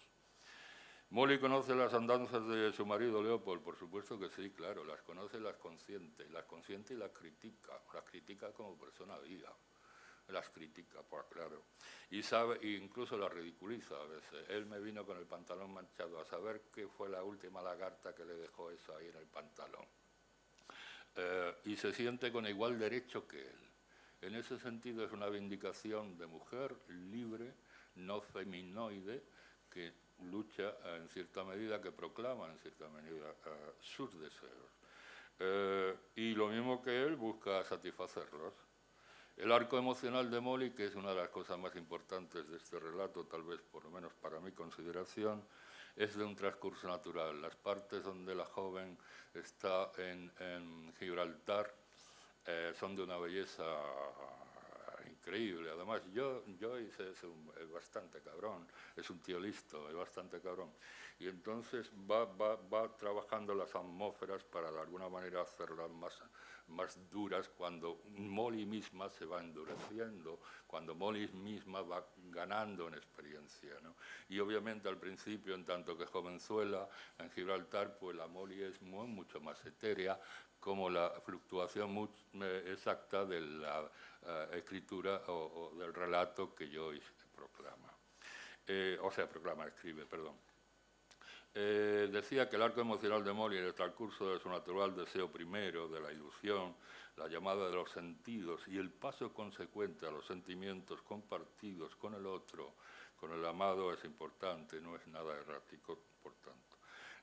Molly conoce las andanzas de su marido Leopold, por supuesto que sí, claro, las conoce y las consiente y las critica como persona viva, las critica, pues claro, y sabe, e incluso las ridiculiza a veces. Él me vino con el pantalón manchado, a saber qué fue la última lagarta que le dejó eso ahí en el pantalón. Y se siente con igual derecho que él. En ese sentido es una vindicación de mujer libre, no feminoide, que lucha en cierta medida, que proclama en cierta medida sus deseos. Y lo mismo que él busca satisfacerlos. El arco emocional de Molly, que es una de las cosas más importantes de este relato, tal vez por lo menos para mi consideración, es de un transcurso natural. Las partes donde la joven está en Gibraltar son de una belleza increíble. Además, Joyce es bastante cabrón, es un tío listo, es bastante cabrón. Y entonces va trabajando las atmósferas para de alguna manera hacerlas más duras cuando Molly misma se va endureciendo, cuando Molly misma va ganando en experiencia, ¿no? Y obviamente al principio, en tanto que jovenzuela, en Gibraltar, pues la Molly es mucho más etérea, como la fluctuación muy exacta de la escritura o del relato que Joyce proclama. Escribe, perdón. Decía que el arco emocional de Molly en el transcurso de su natural deseo primero, de la ilusión, la llamada de los sentidos y el paso consecuente a los sentimientos compartidos con el otro, con el amado, es importante, no es nada errático, por tanto.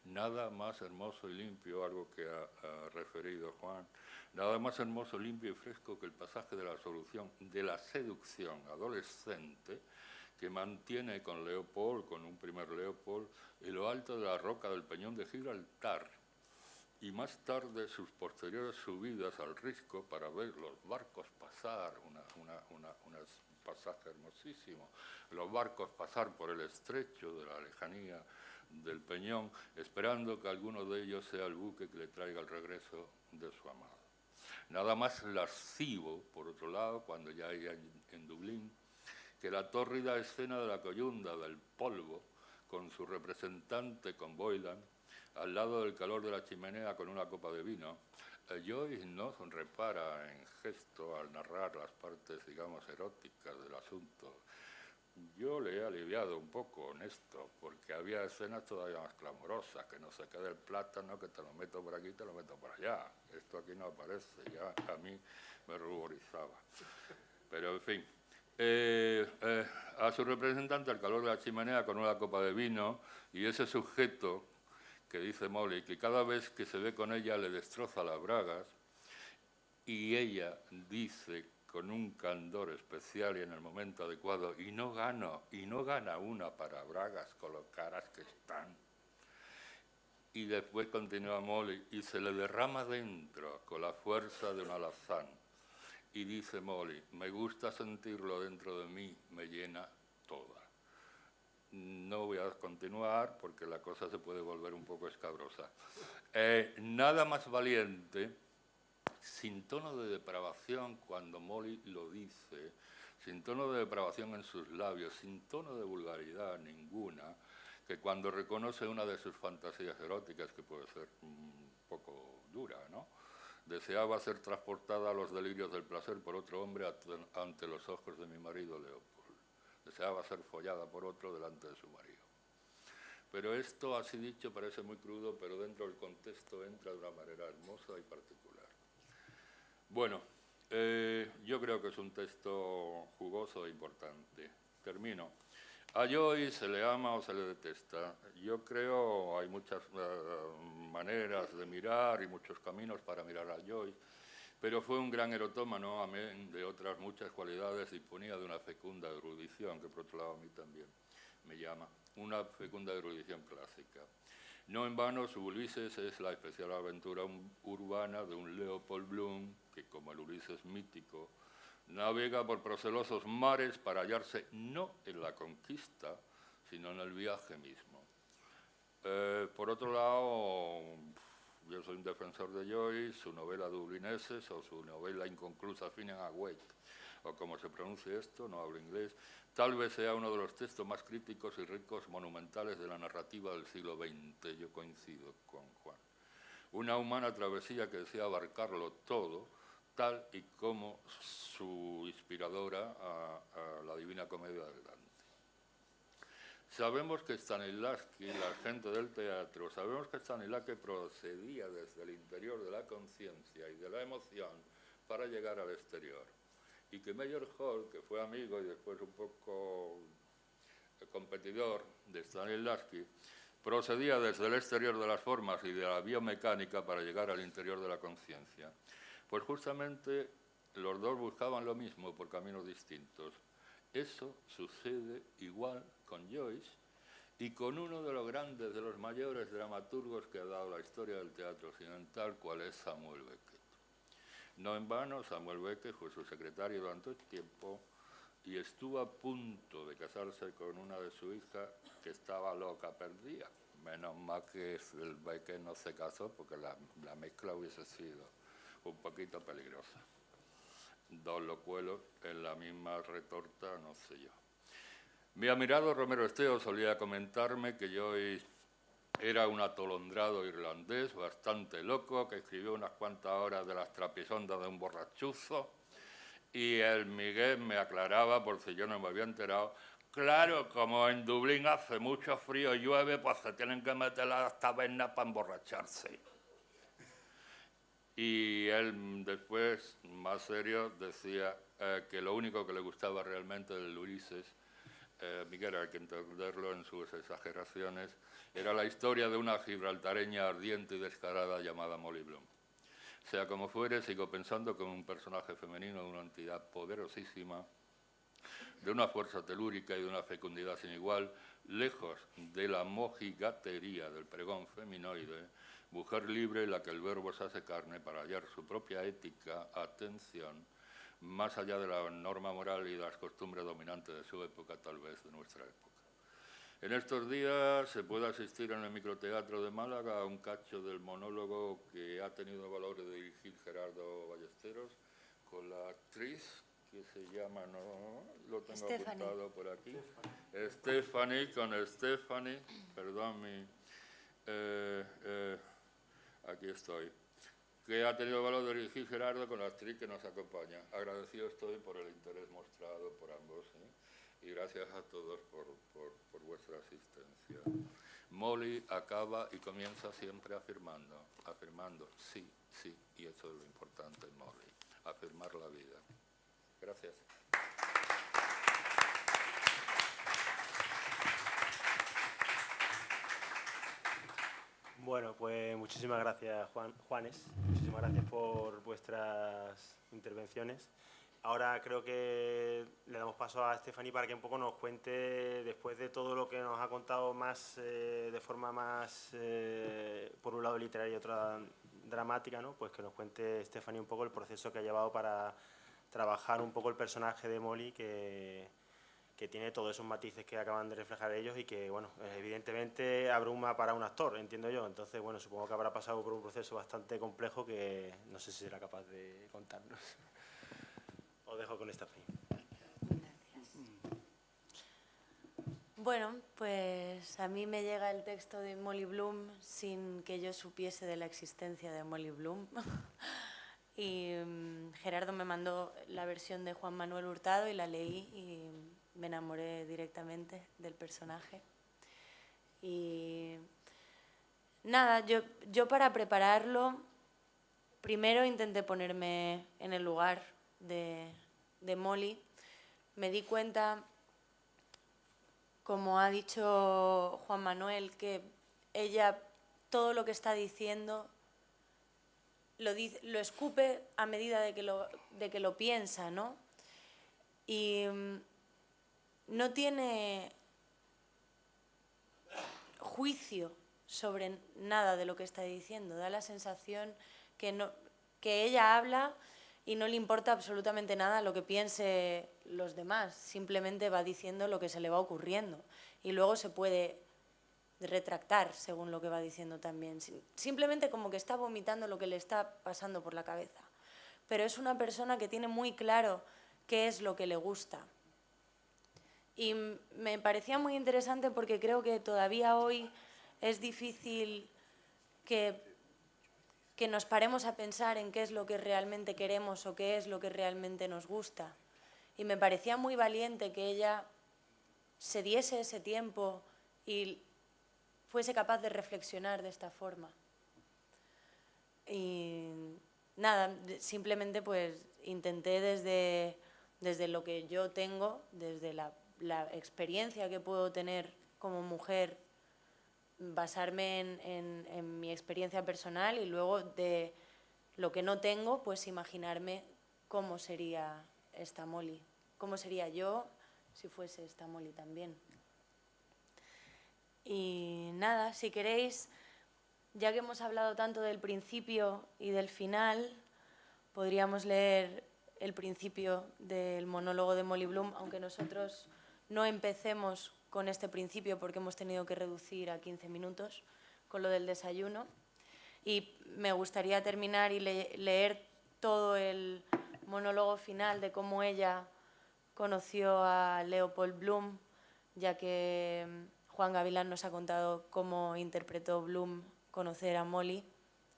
Nada más hermoso y limpio, algo que ha referido Juan, nada más hermoso, limpio y fresco que el pasaje de la solución, de la seducción adolescente, que mantiene con Leopold, con un primer Leopold, en lo alto de la roca del Peñón de Gibraltar, y más tarde sus posteriores subidas al risco para ver los barcos pasar, un pasaje hermosísimo, los barcos pasar por el estrecho de la lejanía del Peñón, esperando que alguno de ellos sea el buque que le traiga el regreso de su amado. Nada más lascivo, por otro lado, cuando ya hay en Dublín, que la tórrida escena de la coyunda del polvo, con su representante, con Boylan, al lado del calor de la chimenea con una copa de vino. Joyce no repara en gesto al narrar las partes, digamos, eróticas del asunto. Yo le he aliviado un poco en esto, porque había escenas todavía más clamorosas, que no se quede el plátano, que te lo meto por aquí, te lo meto por allá. Esto aquí no aparece, ya a mí me ruborizaba. Pero, en fin. A su representante al calor de la chimenea con una copa de vino, y ese sujeto que dice Molly que cada vez que se ve con ella le destroza las bragas, y ella dice con un candor especial y en el momento adecuado, y no gana una para bragas con lo caras que están. Y después continúa Molly, y se le derrama dentro con la fuerza de un alazán. Y dice Molly, me gusta sentirlo dentro de mí, me llena toda. No voy a continuar porque la cosa se puede volver un poco escabrosa. Nada más valiente, sin tono de depravación cuando Molly lo dice, sin tono de depravación en sus labios, sin tono de vulgaridad ninguna, que cuando reconoce una de sus fantasías eróticas, que puede ser un poco dura, ¿no? Deseaba ser transportada a los delirios del placer por otro hombre ante los ojos de mi marido Leopold. Deseaba ser follada por otro delante de su marido. Pero esto, así dicho, parece muy crudo, pero dentro del contexto entra de una manera hermosa y particular. Bueno, yo creo que es un texto jugoso e importante. Termino. A Joyce se le ama o se le detesta. Yo creo hay muchas maneras de mirar y muchos caminos para mirar a Joyce, pero fue un gran erotómano, amén de otras muchas cualidades, disponía de una fecunda erudición, que por otro lado a mí también me llama, una fecunda erudición clásica. No en vano, su Ulises es la especial aventura urbana de un Leopold Bloom, que como el Ulises mítico, navega por procelosos mares para hallarse no en la conquista, sino en el viaje mismo. Por otro lado, yo soy un defensor de Joyce, su novela Dublineses o su novela inconclusa Finian Awake, o como se pronuncia esto, no hablo inglés, tal vez sea uno de los textos más críticos y ricos monumentales de la narrativa del siglo XX. Yo coincido con Juan. Una humana travesía que desea abarcarlo todo, tal y como su inspiradora a la Divina Comedia del Dante. Sabemos que Stanislavski, la gente del teatro, sabemos que Stanislavski procedía desde el interior de la conciencia y de la emoción para llegar al exterior. Y que Meyerhold, que fue amigo y después un poco competidor de Stanislavski, procedía desde el exterior de las formas y de la biomecánica para llegar al interior de la conciencia. Pues justamente los dos buscaban lo mismo por caminos distintos. Eso sucede igual con Joyce y con uno de los grandes, de los mayores dramaturgos que ha dado la historia del teatro occidental, cual es Samuel Beckett. No en vano, Samuel Beckett fue su secretario durante un tiempo y estuvo a punto de casarse con una de sus hijas que estaba loca perdida. Menos mal que el Beckett no se casó porque la mezcla hubiese sido un poquito peligrosa. Dos locuelos en la misma retorta, no sé yo. Mi admirado Romero Esteo solía comentarme que yo era un atolondrado irlandés bastante loco que escribió unas cuantas horas de las trapisondas de un borrachuzo y el Miguel me aclaraba, por si yo no me había enterado, claro, como en Dublín hace mucho frío y llueve, pues se tienen que meter a las tabernas para emborracharse. Y él después, más serio, decía que lo único que le gustaba realmente del Ulises, Miguel, hay que entenderlo en sus exageraciones, era la historia de una gibraltareña ardiente y descarada llamada Molly Bloom. Sea como fuere, sigo pensando que un personaje femenino de una entidad poderosísima, de una fuerza telúrica y de una fecundidad sin igual, lejos de la mojigatería del pregón feminoide, mujer libre en la que el verbo se hace carne para hallar su propia ética, atención, más allá de la norma moral y de las costumbres dominantes de su época, tal vez de nuestra época. En estos días se puede asistir en el Microteatro de Málaga a un cacho del monólogo que ha tenido el valor de dirigir Gerardo Ballesteros con la actriz que se llama, no lo tengo apuntado por aquí, Stephanie, con Stephanie, perdón, aquí estoy, que ha tenido el valor de dirigir Gerardo con la actriz que nos acompaña. Agradecido estoy por el interés mostrado por ambos, y gracias a todos por vuestra asistencia. Molly acaba y comienza siempre afirmando, sí, sí, y eso es lo importante en Molly, afirmar la vida. Gracias. Bueno, pues muchísimas gracias, Juanes. Muchísimas gracias por vuestras intervenciones. Ahora creo que le damos paso a Stephanie para que un poco nos cuente, después de todo lo que nos ha contado más de forma más, por un lado literaria y otra dramática, ¿no? Pues que nos cuente Stephanie un poco el proceso que ha llevado para trabajar un poco el personaje de Molly, que tiene todos esos matices que acaban de reflejar ellos y que, bueno, evidentemente abruma para un actor, entiendo yo. Entonces, bueno, supongo que habrá pasado por un proceso bastante complejo que no sé si será capaz de contarnos. Os dejo con esta fin. Gracias. Bueno, pues a mí me llega el texto de Molly Bloom sin que yo supiese de la existencia de Molly Bloom. Y Gerardo me mandó la versión de Juan Manuel Hurtado y la leí y me enamoré directamente del personaje. Y nada, yo para prepararlo, primero intenté ponerme en el lugar de Molly. Me di cuenta, como ha dicho Juan Manuel, que ella todo lo que está diciendo lo escupe a medida de que lo piensa, ¿no? Y no tiene juicio sobre nada de lo que está diciendo. Da la sensación que ella habla y no le importa absolutamente nada lo que piense los demás. Simplemente va diciendo lo que se le va ocurriendo. Y luego se puede retractar según lo que va diciendo también. Simplemente como que está vomitando lo que le está pasando por la cabeza. Pero es una persona que tiene muy claro qué es lo que le gusta. Y me parecía muy interesante porque creo que todavía hoy es difícil que nos paremos a pensar en qué es lo que realmente queremos o qué es lo que realmente nos gusta. Y me parecía muy valiente que ella se diese ese tiempo y fuese capaz de reflexionar de esta forma. Y nada, simplemente pues intenté desde lo que yo tengo, desde la la experiencia que puedo tener como mujer, basarme en mi experiencia personal y luego de lo que no tengo, pues imaginarme cómo sería esta Molly, cómo sería yo si fuese esta Molly también. Y nada, si queréis, ya que hemos hablado tanto del principio y del final, podríamos leer el principio del monólogo de Molly Bloom, aunque nosotros no empecemos con este principio porque hemos tenido que reducir a 15 minutos con lo del desayuno. Y me gustaría terminar y leer todo el monólogo final de cómo ella conoció a Leopold Bloom, ya que Juan Gavilán nos ha contado cómo interpretó Bloom conocer a Molly,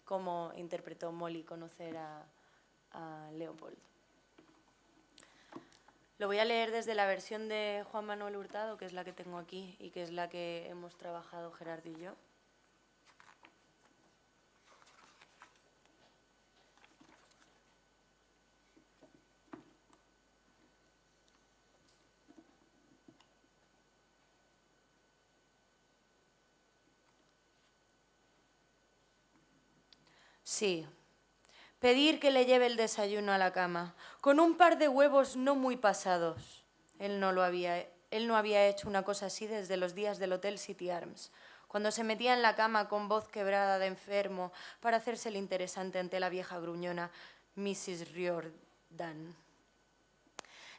cómo interpretó Molly conocer a Leopold. Lo voy a leer desde la versión de Juan Manuel Hurtado, que es la que tengo aquí y que es la que hemos trabajado Gerardo y yo. Sí. Pedir que le lleve el desayuno a la cama, con un par de huevos no muy pasados. Él no había hecho una cosa así desde los días del Hotel City Arms, cuando se metía en la cama con voz quebrada de enfermo para hacerse el interesante ante la vieja gruñona Mrs. Riordan.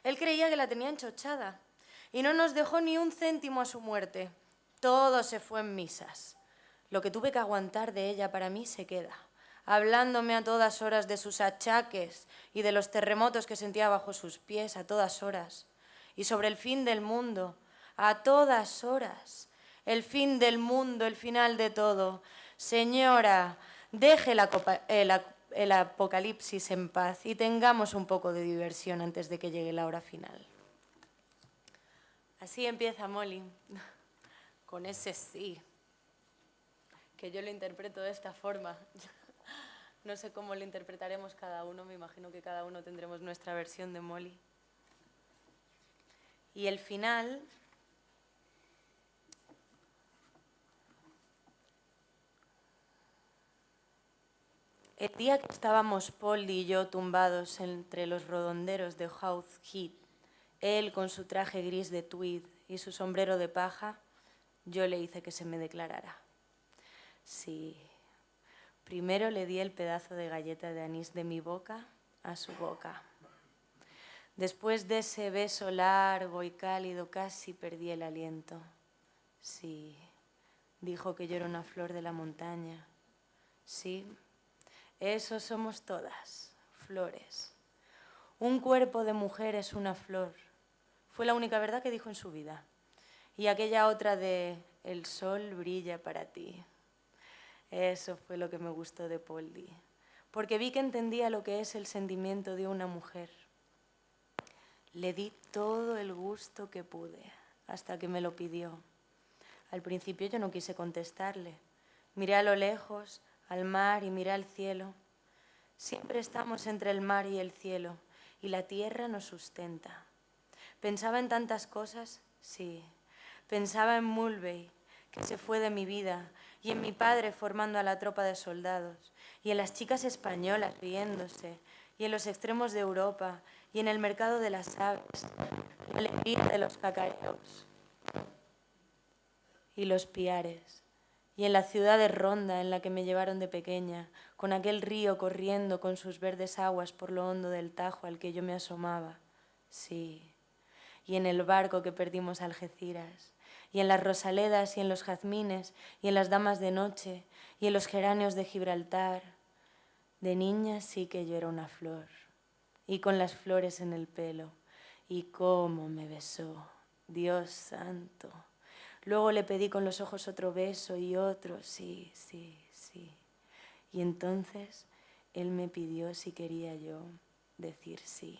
Él creía que la tenía enchochada y no nos dejó ni un céntimo a su muerte. Todo se fue en misas. Lo que tuve que aguantar de ella para mí se queda, hablándome a todas horas de sus achaques y de los terremotos que sentía bajo sus pies a todas horas, y sobre el fin del mundo, a todas horas, el fin del mundo, el final de todo. Señora, deje el apocalipsis en paz y tengamos un poco de diversión antes de que llegue la hora final. Así empieza Molly, con ese sí, que yo lo interpreto de esta forma. No sé cómo lo interpretaremos cada uno, me imagino que cada uno tendremos nuestra versión de Molly. Y el final, el día que estábamos Paul y yo tumbados entre los rodonderos de Howth Heath, él con su traje gris de tweed y su sombrero de paja, yo le hice que se me declarara. Sí. Primero le di el pedazo de galleta de anís de mi boca a su boca. Después de ese beso largo y cálido casi perdí el aliento. Sí, dijo que yo era una flor de la montaña. Sí, eso somos todas, flores. Un cuerpo de mujer es una flor. Fue la única verdad que dijo en su vida. Y aquella otra de el sol brilla para ti. Eso fue lo que me gustó de Poldi, porque vi que entendía lo que es el sentimiento de una mujer. Le di todo el gusto que pude, hasta que me lo pidió. Al principio yo no quise contestarle. Miré a lo lejos, al mar y miré al cielo. Siempre estamos entre el mar y el cielo, y la tierra nos sustenta. Pensaba en tantas cosas, sí. Pensaba en Mulvey, que se fue de mi vida, y en mi padre formando a la tropa de soldados, y en las chicas españolas riéndose, y en los extremos de Europa, y en el mercado de las aves, la alegría de los cacareos y los piares, y en la ciudad de Ronda en la que me llevaron de pequeña, con aquel río corriendo con sus verdes aguas por lo hondo del Tajo al que yo me asomaba, sí, y en el barco que perdimos a Algeciras, y en las rosaledas y en los jazmines, y en las damas de noche, y en los geranios de Gibraltar. De niña sí que yo era una flor, y con las flores en el pelo, y cómo me besó, Dios santo. Luego le pedí con los ojos otro beso y otro, sí, sí, sí. Y entonces él me pidió si quería yo decir sí.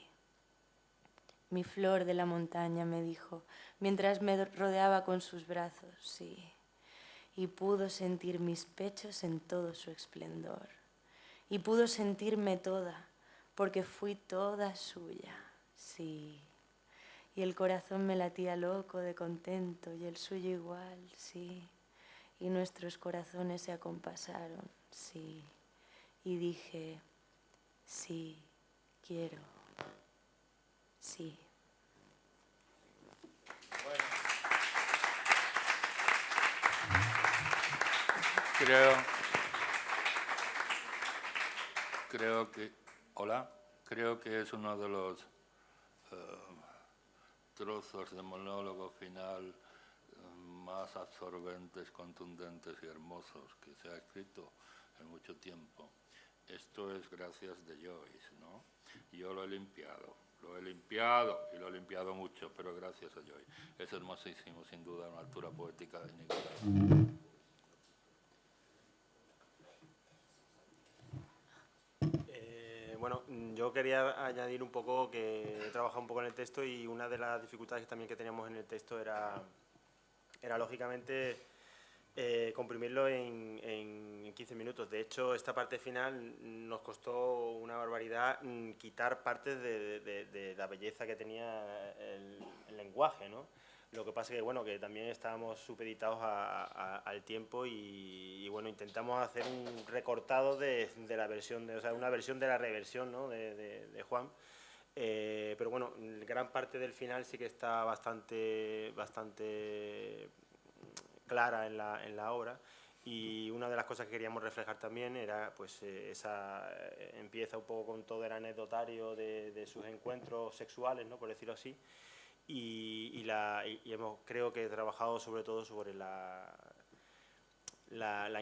Mi flor de la montaña, me dijo, mientras me rodeaba con sus brazos, sí. Y pudo sentir mis pechos en todo su esplendor. Y pudo sentirme toda, porque fui toda suya, sí. y el corazón me latía loco de contento y el suyo igual, sí, y nuestros corazones se acompasaron, sí, y dije, sí, quiero, sí. Creo que es uno de los trozos de monólogo final más absorbentes, contundentes y hermosos que se ha escrito en mucho tiempo. Esto es gracias de Joyce, ¿no? Yo lo he limpiado y lo he limpiado mucho, pero gracias a Joyce. Es hermosísimo, sin duda, una altura poética inigualable. Bueno, yo quería añadir un poco que he trabajado un poco en el texto y una de las dificultades también que teníamos en el texto era lógicamente comprimirlo en 15 minutos. De hecho, esta parte final nos costó una barbaridad quitar partes de la belleza que tenía el lenguaje, ¿no? Lo que pasa que, bueno, que también estábamos supeditados al tiempo y, bueno, intentamos hacer un recortado de la versión, o sea, una versión de la reversión, ¿no? de Juan. Pero bueno, gran parte del final sí que está bastante clara en la obra, y una de las cosas que queríamos reflejar también era pues empieza un poco con todo el anecdotario de sus encuentros sexuales, ¿no? Por decirlo así, y creo que he trabajado sobre todo sobre la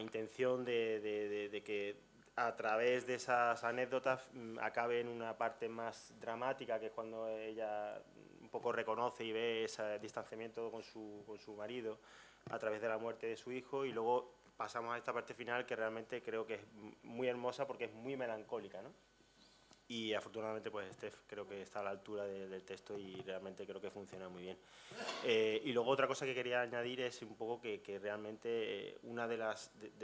intención de que a través de esas anécdotas acabe en una parte más dramática, que es cuando ella un poco reconoce y ve ese distanciamiento con su marido a través de la muerte de su hijo, y luego pasamos a esta parte final que realmente creo que es muy hermosa porque es muy melancólica, ¿no? Y afortunadamente pues Steph creo que está a la altura del texto y realmente creo que funciona muy bien. Y luego otra cosa que quería añadir es un poco que realmente una de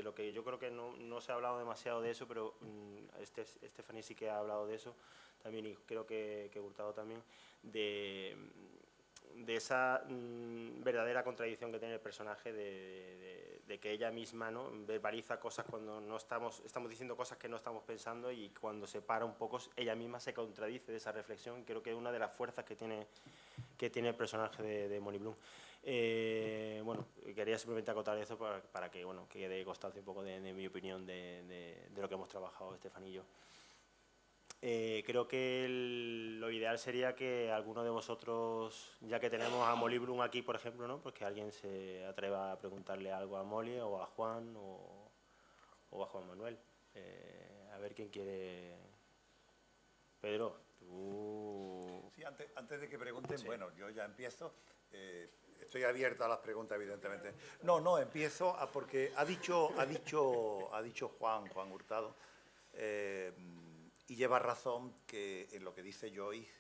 lo que yo creo que no se ha hablado demasiado de eso, pero Stephanie sí que ha hablado de eso también, y creo que Hurtado también, de esa verdadera contradicción que tiene el personaje de que ella misma, ¿no? Verbaliza cosas cuando no estamos diciendo cosas que no estamos pensando, y cuando se para un poco ella misma se contradice de esa reflexión. Creo que es una de las fuerzas que tiene el personaje de Molly Bloom. Bueno, quería simplemente acotar eso para que, bueno, que quede constancia un poco de mi opinión de lo que hemos trabajado Stephanie y yo. Creo que lo ideal sería que alguno de vosotros, ya que tenemos a Molly Bloom aquí, por ejemplo, ¿no? Pues que alguien se atreva a preguntarle algo a Molly o a Juan o a Juan Manuel. A ver quién quiere. Pedro, tú... Sí, antes de que pregunten, Sí. bueno, yo ya empiezo. Estoy abierto a las preguntas, evidentemente. No, empiezo porque ha dicho Juan Hurtado, y lleva razón, que en lo que dice Joyce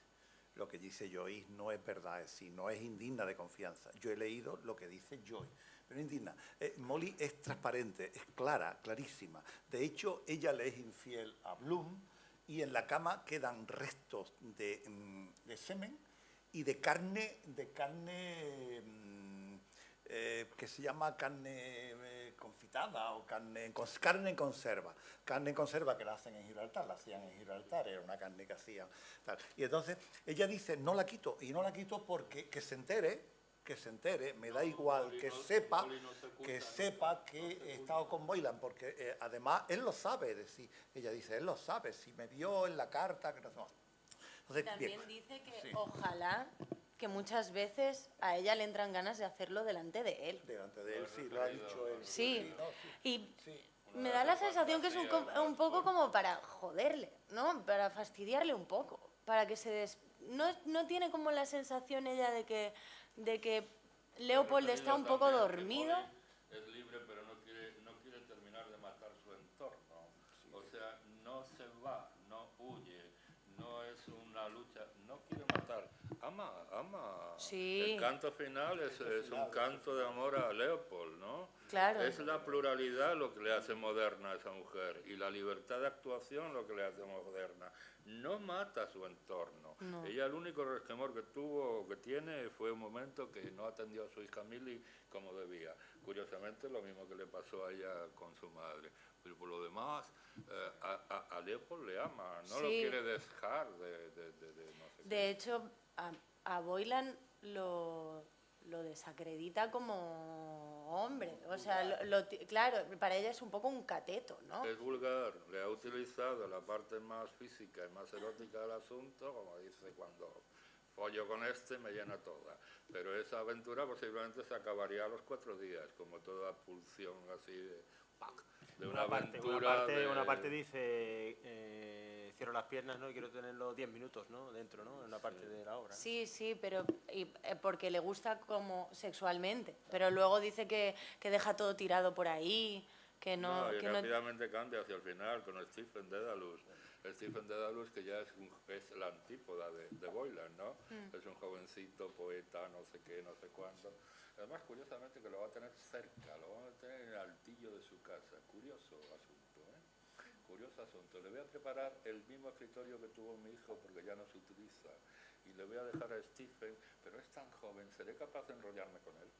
no es verdad, es decir, no es indigna de confianza. Yo he leído lo que dice Joyce, pero indigna. Molly es transparente, es clara, clarísima. De hecho, ella le es infiel a Bloom, y en la cama quedan restos de semen y de carne que se llama carne confitada o carne en conserva. Carne en conserva que la hacen en Gibraltar, la hacían en Gibraltar, era una carne que hacían. Tal. Y entonces ella dice, no la quito, y no la quito porque que se entere, me da igual, que sepa que he estado con Boylan, porque además él lo sabe, es decir, ella dice, él lo sabe, si me vio en la carta, que no. Entonces, También bien, dice que sí. ojalá, que muchas veces a ella le entran ganas de hacerlo delante de él. Delante de él, sí, lo ha dicho él. Sí, no, y sí. me da la sensación que es un poco como para joderle, ¿no? Para fastidiarle un poco, para que no tiene como la sensación ella de que Leopold está un poco dormido. Es libre, pero no quiere terminar de matar su entorno. O sea, no se va, no huye, no es una lucha, no quiere matar ama. Sí. El canto final es un canto de amor a Leopold, ¿no? Claro. Es la pluralidad lo que le hace moderna a esa mujer y la libertad de actuación lo que le hace moderna. No mata su entorno. No. Ella el único resquemor que tuvo o que tiene fue un momento que no atendió a su hija Milly como debía. Curiosamente lo mismo que le pasó a ella con su madre. Pero por lo demás, a Leopold le ama, no lo Sí. quiere dejar de no sé qué. De hecho, a Boylan lo desacredita como hombre. O sea, claro, para ella es un poco un cateto, ¿no? Es vulgar, le ha utilizado la parte más física y más erótica del asunto, como dice, cuando follo con este me llena toda. Pero esa aventura posiblemente se acabaría a los 4 días, como toda pulsión así de ¡pac! De una aventura. Una parte dice, cierro las piernas, ¿no? Y quiero tenerlo 10 minutos, ¿no? Dentro, ¿no? En una parte de la obra, ¿no? Sí, pero porque le gusta como sexualmente. Pero luego dice que deja todo tirado por ahí, que no... Y que rápidamente cambia hacia el final con Stephen Dedalus. Stephen Dedalus, que ya es la antípoda de Boylan, ¿no? Es un jovencito, poeta, no sé qué, no sé cuánto. Además, curiosamente, que lo va a tener cerca, lo va a tener en el altillo de su casa. Curioso asunto, ¿eh? Curioso asunto. Le voy a preparar el mismo escritorio que tuvo mi hijo, porque ya no se utiliza. Y le voy a dejar a Stephen, pero es tan joven, ¿seré capaz de enrollarme con él?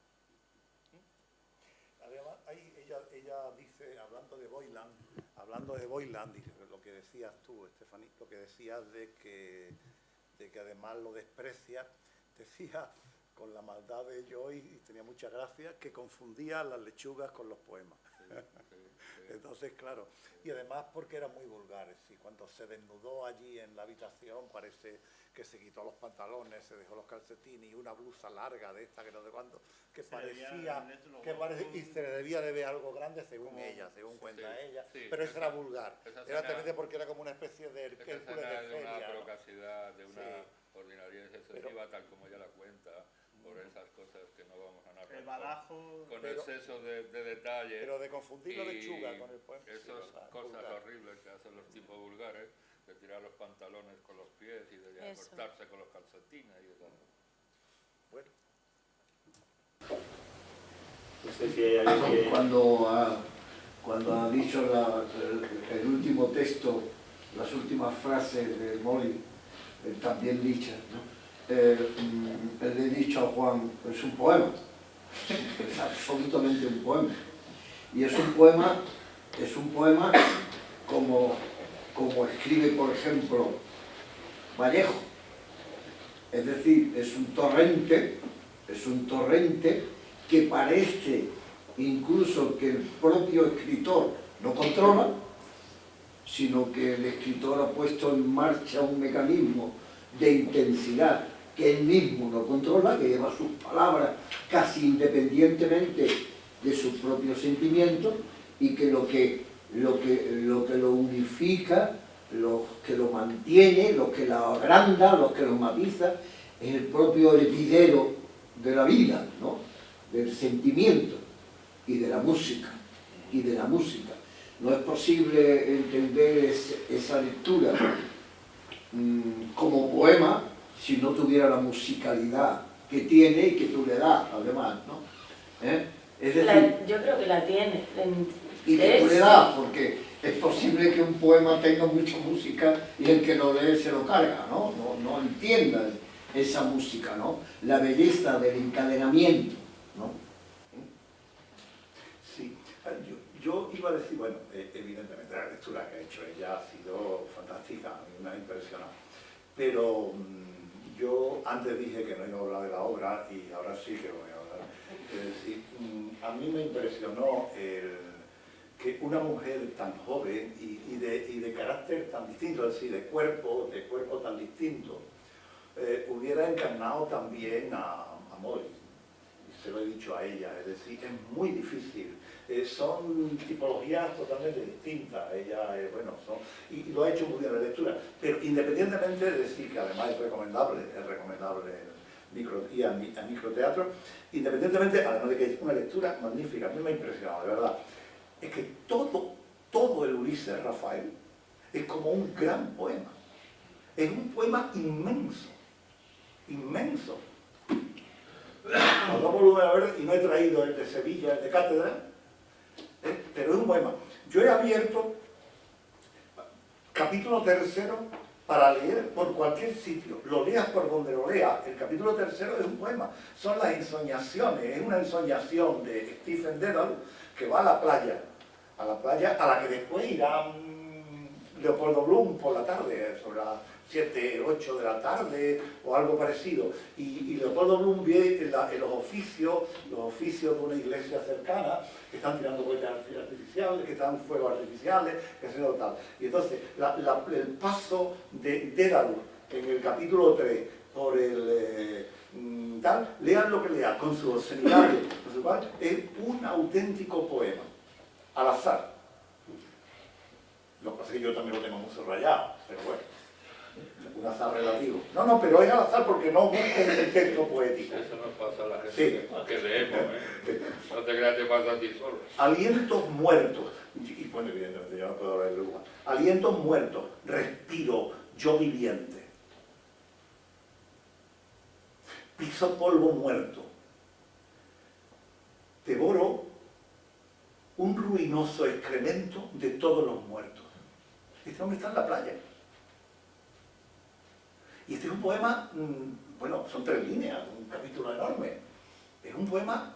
Además, ahí ella dice, hablando de Boylan, dice lo que decías tú, Estefanía, lo que decías de que además lo desprecia, decía con la maldad de Joy, y tenía mucha gracia, que confundía las lechugas con los poemas. Sí. Entonces, claro, y además porque era muy vulgar, sí, cuando se desnudó allí en la habitación parece que se quitó los pantalones, se dejó los calcetines y una blusa larga de esta que no sé cuándo, que parecía, y se le debía de ver algo grande según ella, según cuenta ella, pero eso era vulgar, era también porque era como una especie de Hércules de feria, de una ¿no? procacidad, de una ordinariedad excesiva, tal como ella la cuenta, por esas cosas que no vamos a narrar. El badajo... Con exceso de detalle. Pero de confundir la lechuga con el poema. Esas cosas horribles que hacen los tipos vulgares, de tirar los pantalones con los pies y de acostarse con los calcetines y eso. Bueno. Cuando ha dicho el último texto, las últimas frases de Molly, también dichas, ¿no? Le he dicho a Juan, es un poema, es absolutamente un poema. Y es un poema como escribe, por ejemplo, Vallejo. Es decir, es un torrente que parece incluso que el propio escritor no controla, sino que el escritor ha puesto en marcha un mecanismo de intensidad que él mismo no controla, que lleva sus palabras casi independientemente de sus propios sentimientos, y que lo que lo unifica, lo que lo mantiene, lo que lo agranda, lo que lo matiza, es el propio hervidero de la vida, ¿no? Del sentimiento y de la música. No es posible entender esa lectura como poema si no tuviera la musicalidad que tiene y que tú le das, además, ¿no? Es decir, yo creo que la tiene. y que tú le das, porque es posible que un poema tenga mucha música y el que lo lee se lo carga, ¿no? No entienda esa música, ¿no? La belleza del encadenamiento, ¿no? Sí, yo iba a decir, bueno, evidentemente la lectura que ha hecho ella ha sido fantástica, a mí me ha impresionado, pero yo antes dije que no iba a hablar de la obra y ahora sí que voy a hablar. Es decir, a mí me impresionó que una mujer tan joven y de carácter tan distinto, es decir, de cuerpo tan distinto, hubiera encarnado también a Molly. Se lo he dicho a ella, es decir, es muy difícil. Son tipologías totalmente distintas, ella, bueno, y lo ha hecho muy bien la lectura, pero independientemente de decir que además es recomendable el microteatro, independientemente, además de que es una lectura magnífica, a mí me ha impresionado, de verdad, es que todo el Ulises Rafael es como un gran poema, es un poema inmenso, inmenso. Los dos volúmenes a ver, y no he traído el de Sevilla, el de Cátedra, pero es un poema. Yo he abierto capítulo 3 para leer por cualquier sitio, lo leas por donde lo leas. El capítulo 3 es un poema, son las ensoñaciones, es una ensoñación de Stephen Dedalus que va a la playa a la que después irá Leopoldo Bloom por la tarde, sobre las 7, 8 de la tarde o algo parecido. Y Leopoldo Bloom ve en los oficios de una iglesia cercana, que están tirando cohetes artificiales, que están fuegos artificiales, que se lo tal. Y entonces, el paso de Dédalus en el capítulo 3 por el tal, lean lo que lean, con su obscenidades, con su cual, es un auténtico poema, al azar. Lo que pasa es que yo también lo tengo muy subrayado, pero bueno, un azar relativo. No, pero es al azar porque no busquen el texto poético. Eso nos pasa a la gente Sí. que leemos, No te creas que pasa a ti solo. Alientos muertos, y bueno, evidentemente yo no puedo hablar de igual. Alientos muertos, respiro, yo viviente. Piso polvo muerto. Devoro un ruinoso excremento de todos los muertos. Este hombre está en la playa. Y este es un poema, bueno, son 3 líneas, un capítulo enorme. Es un poema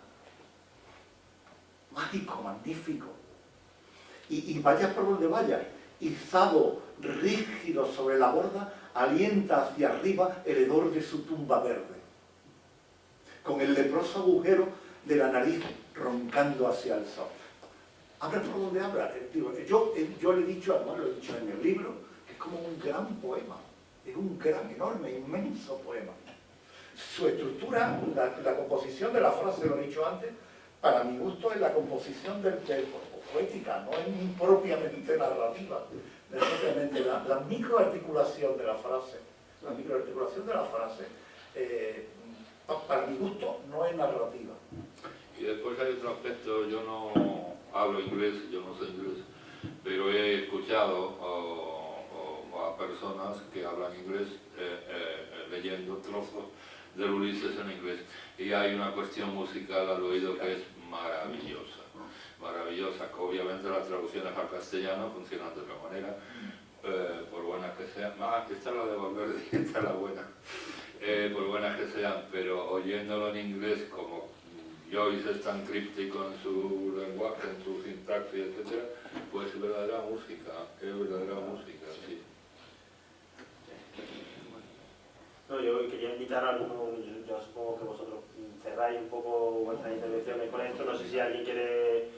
mágico, magnífico. Y vayas por donde vayas, izado, rígido sobre la borda, alienta hacia arriba el hedor de su tumba verde, con el leproso agujero de la nariz roncando hacia el sol. Habla por donde habla. Yo le he dicho, además lo he dicho en el libro, que es como un gran poema. Es un gran, enorme, inmenso poema. Su estructura, la composición de la frase, lo he dicho antes, para mi gusto es la composición del poética, no es propiamente narrativa. Es propiamente la microarticulación de la frase. La microarticulación de la frase, para mi gusto, no es narrativa. Y después hay otro aspecto, yo no hablo inglés, yo no sé inglés, pero he escuchado a personas que hablan inglés leyendo trozos del Ulises en inglés, y hay una cuestión musical al oído que es maravillosa, maravillosa, que obviamente las traducciones al castellano funcionan de otra manera, por buenas que sean. Esta la de Valverde, esta es la buena, por buenas que sean, pero oyéndolo en inglés, como Joyce es tan críptico en su lenguaje, en su sintaxis, etc., pues es verdadera música, sí. No, yo quería invitar a alguno, yo supongo que vosotros cerráis un poco vuestras intervenciones con esto, no sé si alguien quiere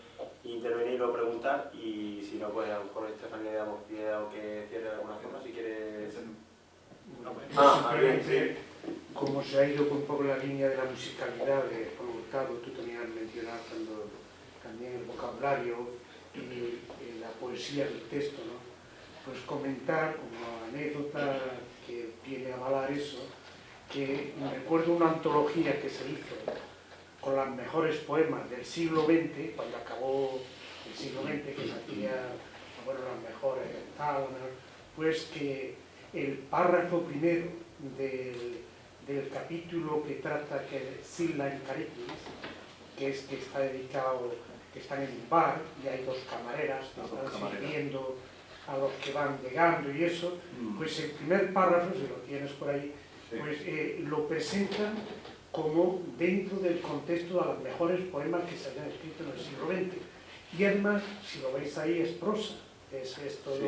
intervenir o preguntar, y si no, pues a lo mejor Estefanía le damos pie o que cierre de alguna forma, si quieres... Simplemente, como se ha ido un poco la línea de la musicalidad de Juan Hurtado, tú tenías mencionado también el vocabulario y la poesía del texto, ¿no? Pues comentar como anécdota que viene a avalar eso, que me recuerdo una antología que se hizo con los mejores poemas del siglo XX, cuando acabó el siglo XX, que se hacía, bueno, las mejores, tal, pues que el párrafo primero del capítulo que trata que Scylla en Charybdis, que está dedicado, que están en un bar y hay 2 camareras que están sirviendo a los que van llegando y eso, pues el primer párrafo, si lo tienes por ahí, pues lo presentan como dentro del contexto de los mejores poemas que se habían escrito en el siglo XX. Y además, si lo veis ahí, es prosa, es todo. Sí.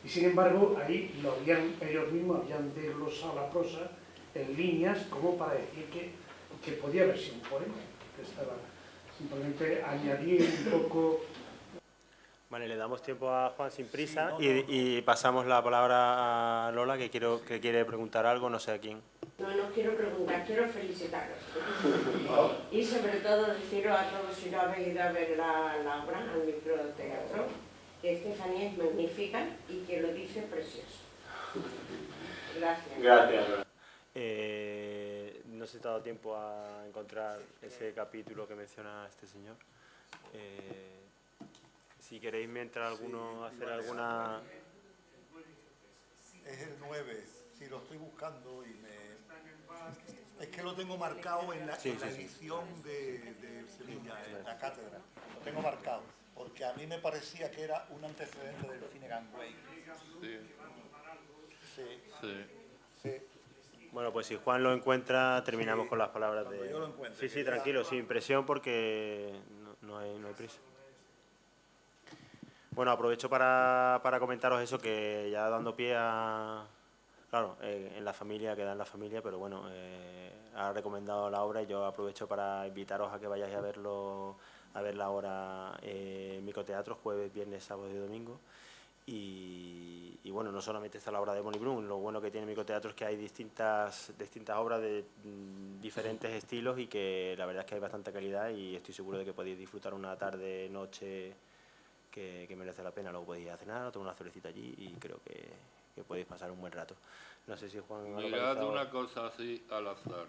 Y sin embargo, ahí ellos mismos habían desglosado la prosa en líneas como para decir que podía haber sido un poema, que estaba simplemente añadir un poco. Vale, le damos tiempo a Juan sin prisa, y pasamos la palabra a Lola, que quiere preguntar algo, no sé a quién. No quiero preguntar, quiero felicitaros. Y sobre todo deciros a todos, si no habéis ido a ver la obra, al microteatro, que Estefanía es magnífica y que lo dice precioso. Gracias. Gracias. No sé si te ha dado tiempo a encontrar ese capítulo que menciona este señor. Si queréis, mientras alguno hacer alguna... Es el 9, sí, lo estoy buscando y me... Es que lo tengo marcado en la, Sí, en la sí, sí. edición de Sevilla, en la cátedra. Lo tengo marcado, porque a mí me parecía que era un antecedente del Finnegan Wake. Sí, Sí, sí. sí. Bueno, pues si Juan lo encuentra, terminamos Sí, con las palabras cuando de... yo lo encuentre, Sí, que sí, ya- tranquilo, sin presión porque no hay prisa. Bueno, aprovecho para comentaros eso, que ya dando pie a... Claro, en la familia, queda en la familia, pero bueno, ha recomendado la obra y yo aprovecho para invitaros a que vayáis a verlo, a ver la obra en Microteatro, jueves, viernes, sábado y domingo. Y bueno, no solamente está la obra de Molly Bloom, lo bueno que tiene Microteatro es que hay distintas obras de diferentes estilos y que la verdad es que hay bastante calidad y estoy seguro de que podéis disfrutar una tarde, noche que merece la pena. Luego podéis ir a cenar, tomar una cervecita allí y creo que podéis pasar un buen rato. No sé si Juan ha Mirad localizado... una cosa así al azar.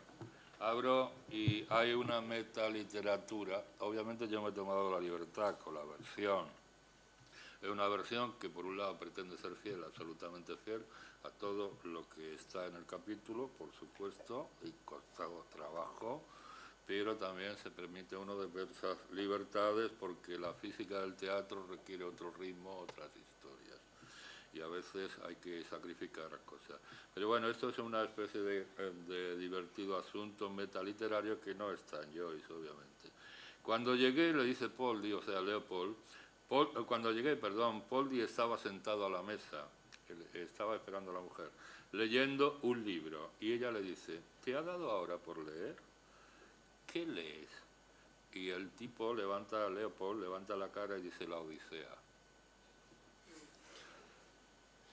Abro y hay una metaliteratura. Obviamente yo me he tomado la libertad con la versión. Es una versión que por un lado pretende ser fiel, absolutamente fiel, a todo lo que está en el capítulo, por supuesto, y costado trabajo, pero también se permite uno diversas libertades porque la física del teatro requiere otro ritmo, otras historias. Y a veces hay que sacrificar cosas. Pero bueno, esto es una especie de divertido asunto metaliterario que no está en Joyce, obviamente. Cuando llegué, le dice Poldi, o sea, Leopold, Poldi estaba sentado a la mesa, estaba esperando a la mujer, leyendo un libro, y ella le dice, ¿te ha dado ahora por leer? ¿Qué lees? Y el tipo Leopold levanta la cara y dice, la Odisea.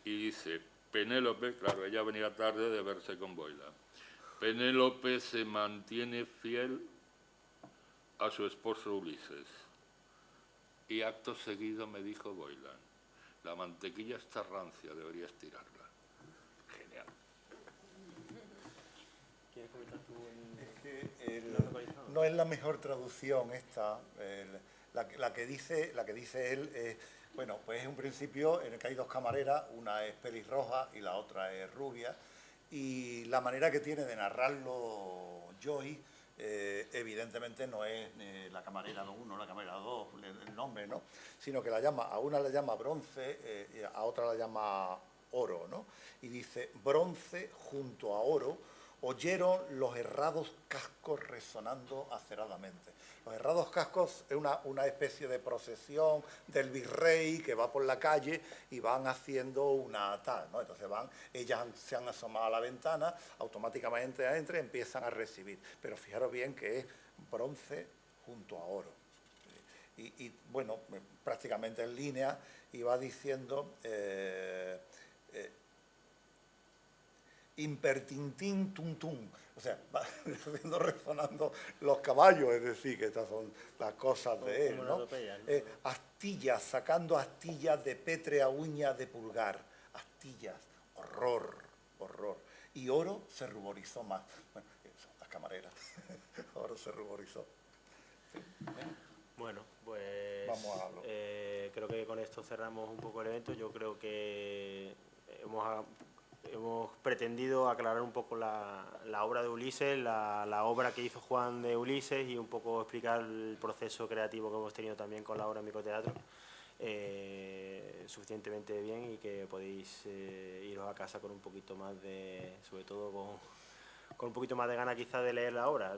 Y dice, Penélope, claro, ella venía tarde de verse con Boylan, Penélope se mantiene fiel a su esposo Ulises. Y acto seguido me dijo Boylan, la mantequilla está rancia, deberías tirarla. Genial. ¿Quieres comentar tú? Es que no es la mejor traducción esta. La que dice él es, bueno, pues es un principio en el que hay dos camareras, una es pelirroja y la otra es rubia, y la manera que tiene de narrarlo Joyce, evidentemente no es la camarera 1, la camarera 2, el nombre, ¿no? Sino que a una la llama bronce, a otra la llama oro, ¿no? Y dice, bronce junto a oro, oyeron los herrados cascos resonando aceradamente. Los herrados cascos es una especie de procesión del virrey que va por la calle y van haciendo una tal, ¿no? Entonces ellas se han asomado a la ventana, automáticamente adentro empiezan a recibir. Pero fijaros bien que es bronce junto a oro. Y bueno, prácticamente en línea, y va diciendo... impertintín tum tum, o sea, va resonando los caballos, es decir, que estas son las cosas de él, ¿no? Astillas, sacando astillas de pétrea uña de pulgar, astillas, horror, horror. Y oro se ruborizó más, bueno, eso, las camareras, oro se ruborizó. Sí. Bueno, pues vamos a creo que con esto cerramos un poco el evento. Yo creo que hemos pretendido aclarar un poco la obra de Ulises, la obra que hizo Juan de Ulises y un poco explicar el proceso creativo que hemos tenido también con la obra en Microteatro suficientemente bien y que podéis iros a casa con un poquito más de, sobre todo con un poquito más de ganas quizás de leer la obra.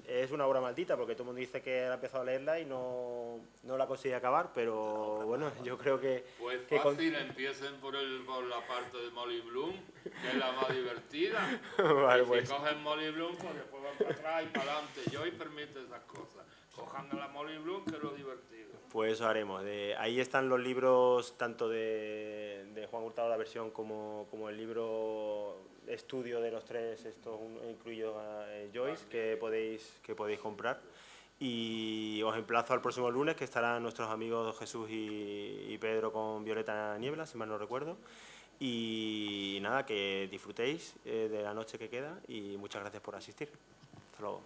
Es una obra maldita porque todo el mundo dice que ha empezado a leerla y no la consigue acabar, pero bueno, yo creo que... Pues fácil, empiecen por la parte de Molly Bloom, que es la más divertida. Vale, y pues. si cogen Molly Bloom, pues después van para atrás y para adelante. Joyce permite esas cosas. Cojan a la Molly Bloom, que es lo divertido. Pues eso haremos. Ahí están los libros, tanto de Juan Hurtado, la versión, como el libro estudio de los tres, estos incluido Joyce, que podéis comprar. Y os emplazo al próximo lunes, que estarán nuestros amigos Jesús y Pedro con Violeta Niebla, si mal no recuerdo. Y nada, que disfrutéis de la noche que queda y muchas gracias por asistir. Hasta luego.